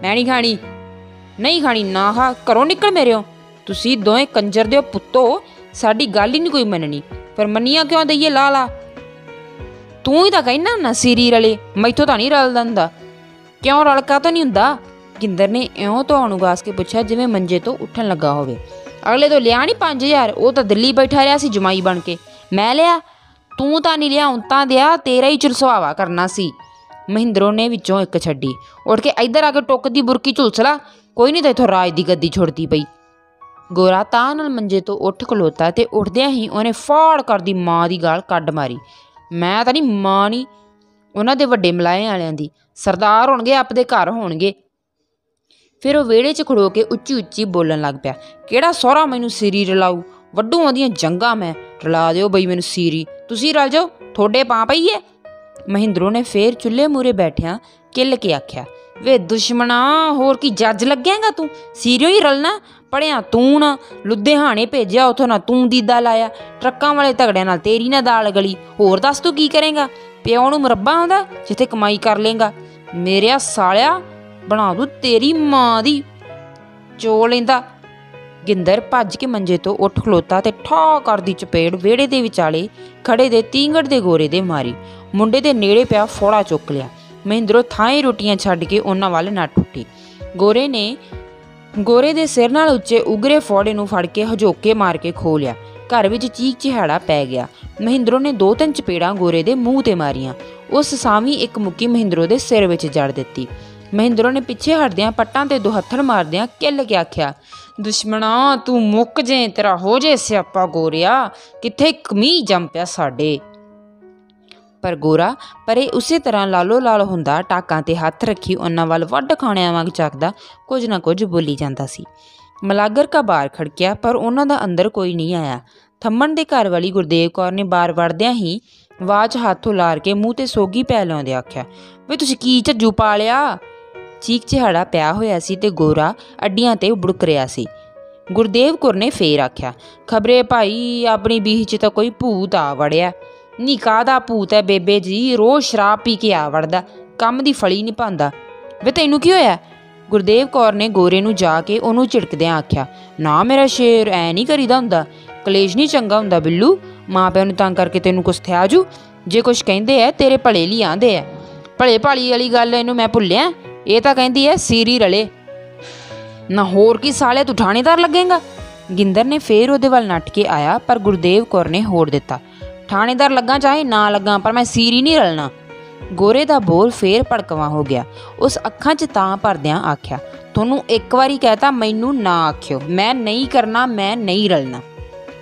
ਮੈਂ ਨਹੀਂ ਖਾਣੀ, ਨਹੀਂ ਖਾਣੀ, ਨਾ ਖਾ, ਘਰੋਂ ਨਿਕਲ ਮੇਰਿਓ। ਤੁਸੀਂ ਦੋਵੇਂ ਕੰਜਰ ਦਿਓ ਪੁੱਤੋ, ਸਾਡੀ ਗੱਲ ਹੀ ਨਹੀਂ ਕੋਈ ਮੰਨਣੀ, ਪਰ ਮੰਨੀਆਂ ਕਿਉਂ ਦਈਏ ਲਾ। ਤੂੰ ਹੀ ਤਾਂ ਕਹਿਣਾ ਨਾ ਸੀਰੀ ਰਲੇ, ਮੈਥੋਂ ਤਾਂ ਨਹੀਂ ਰਲਦਾ ਹੁੰਦਾ। ਕਿਉਂ ਰਲਕਾ ਤਾਂ ਨਹੀਂ ਹੁੰਦਾ? ਗਿੰਦਰ ਨੇ ਇਉਂ ਧੌਣ ਉਗਾਸ ਕੇ ਪੁੱਛਿਆ ਜਿਵੇਂ ਮੰਜੇ ਤੋਂ ਉੱਠਣ ਲੱਗਾ ਹੋਵੇ। ਅਗਲੇ ਤੋਂ ਲਿਆ ਨਹੀਂ 5000, ਉਹ ਤਾਂ ਦਿੱਲੀ ਬੈਠਾ ਰਿਹਾ ਸੀ ਜਮਾਈ ਬਣ ਕੇ। ਮੈਂ ਲਿਆ? ਤੂੰ ਤਾਂ ਨਹੀਂ ਲਿਆ, ਹੁਣ ਤਾਂ ਦਿਆ, ਤੇਰਾ ਹੀ ਚੁਲਸਵਾਵਾ ਕਰਨਾ ਸੀ। ਮਹਿੰਦਰੋਂ ਨੇ ਵਿੱਚੋਂ ਇੱਕ ਛੱਡੀ। ਉੱਠ ਕੇ ਇੱਧਰ ਆ ਕੇ ਟੁੱਕ ਦੀ ਬੁਰਕੀ ਝੁਲਸਲਾ, ਕੋਈ ਨਹੀਂ ਤਾਂ ਇੱਥੋਂ ਰਾਜ ਦੀ ਗੱਦੀ ਛੁੱਟਦੀ ਪਈ। ਗੋਰਾ ਤਾਂ ਨਾਲ ਮੰਜੇ ਤੋਂ ਉੱਠ ਖਲੋਤਾ ਤੇ ਉੱਠਦਿਆਂ ਹੀ ਉਹਨੇ ਫਾੜ ਕਰਦੀ ਮਾਂ ਦੀ ਗਾਲ ਕੱਢ ਮਾਰੀ। ਮੈਂ ਤਾਂ ਨਹੀਂ ਮਾਂ ਨਹੀਂ, ਉਹਨਾਂ ਦੇ ਵੱਡੇ ਮਲਾਏ ਵਾਲਿਆਂ ਦੀ। ਸਰਦਾਰ ਹੋਣਗੇ, ਆਪਦੇ ਘਰ ਹੋਣਗੇ। ਫਿਰ ਉਹ ਵਿਹੜੇ 'ਚ ਖੜੋ ਕੇ ਉੱਚੀ ਉੱਚੀ ਬੋਲਣ ਲੱਗ ਪਿਆ, ਕਿਹੜਾ ਸਹੁਰਾ ਮੈਨੂੰ ਸਿਰੀ ਰਲਾਊ, ਵੱਢੂ ਉਹਦੀਆਂ ਜੰਗਾਂ ਮੈਂ। ਰਲਾ ਦਿਓ ਬਈ ਮੈਨੂੰ ਸੀਰੀ, ਤੁਸੀਂ ਰਲ ਜਾਓ, ਤੁਹਾਡੇ ਪਾਂ ਪਈ ਹੈ। ਮਹਿੰਦਰੋਂ ਨੇ ਫੇਰ ਚੁੱਲ੍ਹੇ ਮੂਹਰੇ ਬੈਠਿਆਂ ਕਿੱਲ ਕੇ ਆਖਿਆ, ਵੇ ਦੁਸ਼ਮਣਾ, ਹੋਰ ਕੀ ਜੱਜ ਲੱਗੇਗਾ ਤੂੰ? ਸੀਰੀਓ ਹੀ ਰਲਣਾ, ਪੜ੍ਹਿਆ ਤੂੰ ਨਾ, ਲੁਧਿਆਣੇ ਭੇਜਿਆ, ਉੱਥੋਂ ਨਾ ਤੂੰ ਦੀਦਾ ਲਾਇਆ, ਟਰੱਕਾਂ ਵਾਲੇ ਤਗੜਿਆਂ ਨਾਲ ਤੇਰੀ ਨਾ ਦਾਲ ਗਲੀ, ਹੋਰ ਦੱਸ ਤੂੰ ਕੀ ਕਰੇਂਗਾ? ਪਿਓ ਨੂੰ ਮੁਰੱਬਾ ਆਉਂਦਾ ਜਿੱਥੇ ਕਮਾਈ ਕਰ ਲੇਂਗਾ? ਮੇਰਿਆ ਸਾਲਿਆ, ਬਣਾ ਦੂੰ ਤੇਰੀ ਮਾਂ ਦੀ ਚੋ ਲੈਂਦਾ। ਗਿੰਦਰ ਭੱਜ ਕੇ ਮੰਜੇ ਤੋਂ ਉੱਠ ਖਲੋਤਾ ਤੇ ਠਾ ਕਰਦੀ ਚਪੇੜ ਵਿਹੜੇ ਦੇ ਵਿਚਾਲੇ ਖੜੇ ਦੇ ਤੀਂਗੜ ਦੇ ਗੋਰੇ ਦੇ ਮਾਰੀ। ਮੁੰਡੇ ਦੇ ਨੇੜੇ ਪਿਆ ਫੋੜਾ ਚੁੱਕ ਲਿਆ। ਮਹਿੰਦਰੋਂ ਥਾਂ ਰੋਟੀਆਂ ਛੱਡ ਕੇ ਉਹਨਾਂ ਵੱਲ ਨੱਠ ਉੱਠੀ। ਗੋਰੇ ਦੇ ਸਿਰ ਨਾਲ ਉੱਚੇ ਉਗਰੇ ਫੋੜੇ ਨੂੰ ਫੜ ਕੇ ਹਜੋਕੇ ਮਾਰ ਕੇ ਖੋਹ ਲਿਆ। ਘਰ ਵਿੱਚ ਚੀਕ ਚਿਹਾੜਾ ਪੈ ਗਿਆ। ਮਹਿੰਦਰੋਂ ਨੇ 2-3 ਚਪੇੜਾਂ ਗੋਰੇ ਦੇ ਮੂੰਹ ਤੇ ਮਾਰੀਆਂ। ਉਸ ਸਾਵੀਂ ਇੱਕ ਮੁੱਕੀ ਮਹਿੰਦਰੋਂ ਦੇ ਸਿਰ ਵਿੱਚ ਜੜ ਦਿੱਤੀ। ਮਹਿੰਦਰੋਂ ਨੇ ਪਿੱਛੇ ਹਟਦਿਆਂ ਪੱਟਾਂ ਤੇ ਦੁਹੱਥੜ ਮਾਰਦਿਆਂ ਕਿੱਲ ਕੇ ਆਖਿਆ, ਦੁਸ਼ਮਣਾ ਤੂੰ ਮੁੱਕ ਜੇ, ਤੇਰਾ ਹੋ ਜੇ ਸਿਆਪਾ ਗੋਰਿਆ, ਕਿੱਥੇ ਕਮੀਜ਼ ਜੰਮ ਪਿਆ ਸਾਡੇ। ਪਰ ਗੋਰਾ ਪਰੇ ਉਸੇ ਤਰ੍ਹਾਂ ਲਾਲੋ ਲਾਲ ਹੁੰਦਾ, ਟਾਕਾਂ ਤੇ ਹੱਥ ਰੱਖੀ ਉਹਨਾਂ ਵੱਲ ਵੱਢ ਖਾਣਿਆਂ ਵਾਂਗ ਚੱਕਦਾ ਕੁਝ ਨਾ ਕੁਝ ਬੋਲੀ ਜਾਂਦਾ ਸੀ। ਮਲਾਗਰ ਕਾ ਬਾਰ ਖੜਕਿਆ, ਪਰ ਉਹਨਾਂ ਦਾ ਅੰਦਰ ਕੋਈ ਨਹੀਂ ਆਇਆ। ਥੰਮਣ ਦੇ ਘਰ ਵਾਲੀ ਗੁਰਦੇਵ ਕੌਰ ਨੇ ਬਾਰ ਵੜਦਿਆਂ ਹੀ ਆਵਾਜ਼ ਹੱਥ ਉਲਾਰ ਕੇ ਮੂੰਹ ਤੇ ਸੋਗੀ ਪੈ ਲਾਉਂਦੇ ਆਖਿਆ, ਵੇ ਤੁਸੀਂ ਕੀ ਝੱਜੂ ਪਾ ਲਿਆ? ਚੀਕ ਚਿਹਾੜਾ ਪਿਆ ਹੋਇਆ ਸੀ ਤੇ ਗੋਰਾ ਅੱਡੀਆਂ ਤੇ ਬੁੜਕ ਰਿਹਾ ਸੀ। ਗੁਰਦੇਵ ਕੌਰ ਨੇ ਫੇਰ ਆਖਿਆ, ਖਬਰੇ ਭਾਈ ਆਪਣੀ ਬੀਹ 'ਚ ਤਾਂ ਕੋਈ ਭੂਤ ਆ ਵੜਿਆ। ਨੀ ਕਾਹਦਾ ਭੂਤ ਹੈ ਬੇਬੇ ਜੀ, ਰੋਜ਼ ਸ਼ਰਾਬ ਪੀ ਕੇ ਆ ਵੜਦਾ, ਕੰਮ ਦੀ ਫਲੀ ਨਹੀਂ ਪਾਉਂਦਾ। ਵੇ ਤੈਨੂੰ ਕੀ ਹੋਇਆ? ਗੁਰਦੇਵ ਕੌਰ ਨੇ ਗੋਰੇ ਨੂੰ ਜਾ ਕੇ ਉਹਨੂੰ ਝਿੜਕਦਿਆਂ ਆਖਿਆ, ਨਾ ਮੇਰਾ ਸ਼ੇਰ, ਐ ਨਹੀਂ ਕਰੀਦਾ ਹੁੰਦਾ, ਕਲੇਸ਼ ਨਹੀਂ ਚੰਗਾ ਹੁੰਦਾ ਬਿੱਲੂ, ਮਾਂ ਪਿਓ ਨੂੰ ਤੰਗ ਕਰਕੇ ਤੈਨੂੰ ਕੁਛ ਥਿਆ ਜੂ। ਜੇ ਕੁਛ ਕਹਿੰਦੇ ਐ ਤੇਰੇ ਭਲੇ ਲਈ ਆਂਦੇ ਐ। ਭਲੇ ਭਾਲੀ ਵਾਲੀ ਗੱਲ ਇਹਨੂੰ ਮੈਂ ਭੁੱਲਿਆ, ਇਹ ਤਾਂ ਕਹਿੰਦੀ ਐ ਸੀਰੀ ਰਲੇ ਨਾ। ਹੋਰ ਕੀ ਸਾਲਿਆ, ਤੂੰ ਥਾਣੇਦਾਰ ਲੱਗੇਗਾ? ਗਿੰਦਰ ਨੇ ਫੇਰ ਉਹਦੇ ਵੱਲ ਨੱਠ ਕੇ ਆਇਆ, ਪਰ ਗੁਰਦੇਵ ਕੌਰ ਨੇ ਹੋੜ ਦਿੱਤਾ, ਥਾਣੇਦਾਰ ਲੱਗਾ ਚਾਹੇ ਨਾ ਲੱਗਾ, ਪਰ ਮੈਂ ਸੀਰੀ ਨਹੀਂ ਰਲਣਾ। ਗੋਰੇ ਦਾ ਬੋਲ ਫੇਰ ਭੜਕਵਾਂ ਹੋ ਗਿਆ। ਉਸ ਅੱਖਾਂ 'ਚ ਤਾਂ ਭਰਦਿਆਂ ਆਖਿਆ, ਤੁਹਾਨੂੰ ਇੱਕ ਵਾਰੀ ਕਹਿਤਾ, ਮੈਨੂੰ ਨਾ ਆਖਿਓ, ਮੈਂ ਨਹੀਂ ਕਰਨਾ, ਮੈਂ ਨਹੀਂ ਰਲਣਾ।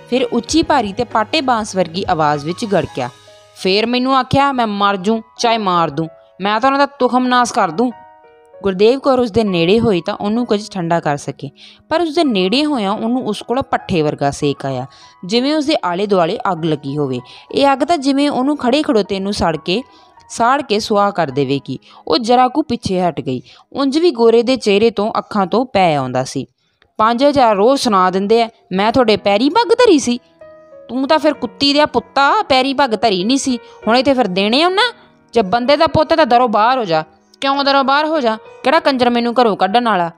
ਫਿਰ ਉੱਚੀ ਭਾਰੀ ਤੇ ਪਾਟੇ ਬਾਂਸ ਵਰਗੀ ਆਵਾਜ਼ ਵਿੱਚ ਗੜਕਿਆ, ਫੇਰ ਮੈਨੂੰ ਆਖਿਆ ਮੈਂ ਮਰ ਜੂੰ ਚਾਹੇ ਮਾਰ ਦੂੰ, ਮੈਂ ਤਾਂ ਉਹਨਾਂ ਦਾ ਤੁਖਮ ਨਾਸ ਕਰ ਦੂੰ। ਗੁਰਦੇਵ ਕੌਰ ਉਸਦੇ ਨੇੜੇ ਹੋਈ ਤਾਂ ਉਹਨੂੰ ਕੁਝ ਠੰਡਾ ਕਰ ਸਕੇ, ਪਰ ਉਸਦੇ ਨੇੜੇ ਹੋਇਆਂ ਉਹਨੂੰ ਉਸ ਕੋਲ ਪੱਠੇ ਵਰਗਾ ਸੇਕ ਆਇਆ, ਜਿਵੇਂ ਉਸਦੇ ਆਲੇ ਦੁਆਲੇ ਅੱਗ ਲੱਗੀ ਹੋਵੇ। ਇਹ ਅੱਗ ਤਾਂ ਜਿਵੇਂ ਉਹਨੂੰ ਖੜੇ ਖੜੋਤੇ ਨੂੰ ਸਾੜ ਕੇ ਸੁਆਹ ਕਰ ਦੇਵੇਗੀ। ਉਹ ਜਰਾ ਕੁ ਪਿੱਛੇ ਹਟ ਗਈ। ਉਂਝ ਵੀ ਗੋਰੇ ਦੇ ਚਿਹਰੇ ਤੋਂ ਅੱਖਾਂ ਤੋਂ ਪੈ ਆਉਂਦਾ ਸੀ। 5000 ਰੋਜ਼ ਸੁਣਾ ਦਿੰਦੇ ਆ, ਮੈਂ ਤੁਹਾਡੇ ਪੈਰੀ ਪੱਗ ਧਰੀ ਸੀ? ਤੂੰ ਤਾਂ ਫਿਰ ਕੁੱਤੀ ਦਿਆ ਪੁੱਤਾ ਪੈਰੀ ਪੱਗ ਧਰੀ ਨਹੀਂ ਸੀ, ਹੁਣ ਇੱਥੇ ਫਿਰ ਦੇਣੇ ਆਉਣਾ? ਜੇ ਬੰਦੇ ਦਾ ਪੁੱਤ ਤਾਂ ਦਰੋਂ ਬਾਹਰ ਹੋ ਜਾ। ਕਿਉਂ ਦਰੋਂ ਬਾਹਰ ਹੋ ਜਾ? ਕਿਹੜਾ ਕੰਜਰ ਮੈਨੂੰ ਘਰੋਂ ਕੱਢਣ ਵਾਲਾ?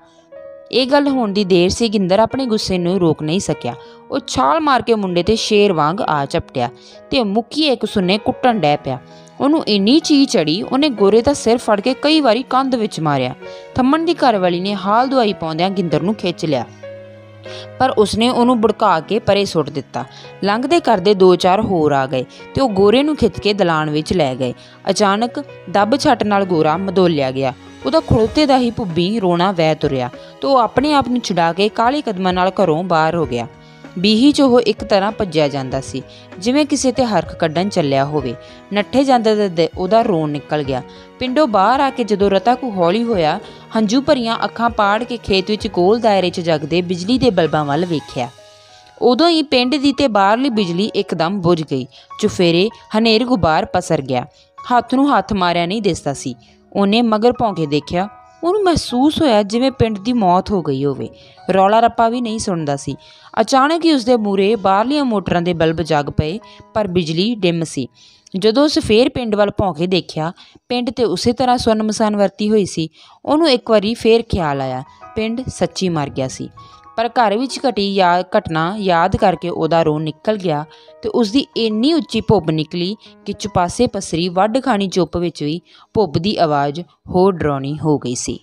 ਇਹ ਗੱਲ ਹੋਣ ਦੀ ਦੇਰ ਸੀ। ਗਿੰਦਰ ਆਪਣੇ ਗੁੱਸੇ ਨੂੰ ਰੋਕ ਨਹੀਂ ਸਕਿਆ। ਉਹ ਛਾਲ ਮਾਰ ਕੇ ਮੁੰਡੇ ਤੇ ਸ਼ੇਰ ਵਾਂਗ ਆ ਝਪਟਿਆ ਤੇ ਮੁੱਕੀ ਇੱਕ ਸੁੰਨੇ ਕੁੱਟਣ ਡੈ ਪਿਆ। ਉਹਨੂੰ ਇੰਨੀ ਚੀਂ ਚੜੀ, ਉਹਨੇ ਗੋਰੇ ਦਾ ਸਿਰ ਫੜ ਕੇ ਕਈ ਵਾਰੀ ਕੰਧ ਵਿੱਚ ਮਾਰਿਆ। ਥੰਮਣ ਦੀ ਘਰਵਾਲੀ ਨੇ ਹਾਲ ਦੁਆਈ ਪਾਉਂਦਿਆਂ ਗਿੰਦਰ ਨੂੰ ਖਿੱਚ ਲਿਆ, ਪਰ ਉਸਨੇ ਉਹਨੂੰ ਭੜਕਾ ਕੇ ਪਰੇ ਸੁੱਟ ਦਿੱਤਾ। ਲੰਘਦੇ ਕਰਦੇ 2-4 ਹੋਰ ਆ ਗਏ ਤੇ ਉਹ ਗੋਰੇ ਨੂੰ ਖਿੱਚ ਕੇ ਦਲਾਨ ਵਿੱਚ ਲੈ ਗਏ। ਅਚਾਨਕ ਦੱਬ ਛੱਟ ਨਾਲ ਗੋਰਾ ਮਧੋਲਿਆ ਗਿਆ। ਉਹਦਾ ਖੜੋਤੇ ਦਾ ਹੀ ਭੁੱਬੀ ਰੋਣਾ ਵਹਿ ਤੁਰਿਆ ਤੇ ਉਹ ਆਪਣੇ ਆਪ ਨੂੰ ਛੁਡਾ ਕੇ ਕਾਲੇ ਕਦਮਾਂ ਨਾਲ ਘਰੋਂ ਬਾਹਰ ਹੋ ਗਿਆ। ਬੀਹੀ 'ਚ ਉਹ ਇੱਕ ਤਰ੍ਹਾਂ ਭੱਜਿਆ ਜਾਂਦਾ ਸੀ, ਜਿਵੇਂ ਕਿਸੇ ਤੇ ਹਰਖ ਕੱਢਣ ਚੱਲਿਆ ਹੋਵੇ। ਨੱਠੇ ਜਾਂਦੇ ਉਹਦਾ ਰੋਣ ਨਿਕਲ ਗਿਆ। ਪਿੰਡੋਂ ਬਾਹਰ ਆ ਕੇ ਜਦੋਂ ਰਤਾ ਕੁ ਹੌਲੀ ਹੋਇਆ, ਹੰਝੂ ਭਰੀਆਂ ਅੱਖਾਂ ਪਾੜ ਕੇ ਖੇਤ ਵਿੱਚ ਗੋਲ ਦਾਇਰੇ 'ਚ ਜਗਦੇ ਬਿਜਲੀ ਦੇ ਬਲਬਾਂ ਵੱਲ ਵੇਖਿਆ। ਉਦੋਂ ਹੀ ਪਿੰਡ ਦੀ ਤੇ ਬਾਹਰਲੀ ਬਿਜਲੀ ਇੱਕਦਮ ਬੁਝ ਗਈ। ਚੁਫੇਰੇ ਹਨੇਰ ਗੁਬਾਰ ਪਸਰ ਗਿਆ। ਹੱਥ ਨੂੰ ਹੱਥ ਮਾਰਿਆ ਨਹੀਂ ਦਿਸਦਾ ਸੀ। ਉਹਨੇ ਮਗਰ ਭੌਂ ਕੇ ਦੇਖਿਆ। ਉਹਨੂੰ ਮਹਿਸੂਸ ਹੋਇਆ ਜਿਵੇਂ ਪਿੰਡ ਦੀ ਮੌਤ ਹੋ ਗਈ ਹੋਵੇ। ਰੌਲਾ ਰੱਪਾ ਵੀ ਨਹੀਂ ਸੁਣਦਾ ਸੀ। ਅਚਾਨਕ ਹੀ ਉਸਦੇ ਮੂਹਰੇ ਬਾਹਰਲੀਆਂ ਮੋਟਰਾਂ ਦੇ ਬਲਬ ਜਗ ਪਏ, ਪਰ ਬਿਜਲੀ ਡਿਮ ਸੀ। ਜਦੋਂ ਉਸ ਫੇਰ ਪਿੰਡ ਵੱਲ ਭੌਂ ਕੇ ਦੇਖਿਆ, ਪਿੰਡ ਤੇ ਉਸੇ ਤਰ੍ਹਾਂ ਸੁੰਨਮਸਾਨ ਵਰਤੀ ਹੋਈ ਸੀ। ਉਹਨੂੰ ਇੱਕ ਵਾਰੀ ਫੇਰ ਖਿਆਲ ਆਇਆ, ਪਿੰਡ ਸੱਚੀ ਮਰ ਗਿਆ ਸੀ। ਪਰ ਘਰ ਵਿੱਚ ਘਟੀ ਘਟਨਾ ਯਾਦ ਕਰਕੇ ਉਹਦਾ ਰੋਹ ਨਿਕਲ ਗਿਆ ਤੇ ਉਸਦੀ ਇੰਨੀ ਉੱਚੀ ਭੁੱਬ ਨਿਕਲੀ ਕਿ ਚੁਪਾਸੇ ਪਸਰੀ ਵੱਢ ਖਾਣੀ ਚੁੱਪ ਵਿੱਚ ਵੀ ਭੁੱਬ ਦੀ ਆਵਾਜ਼ ਹੋਰ ਡਰਾਉਣੀ ਹੋ ਗਈ ਸੀ।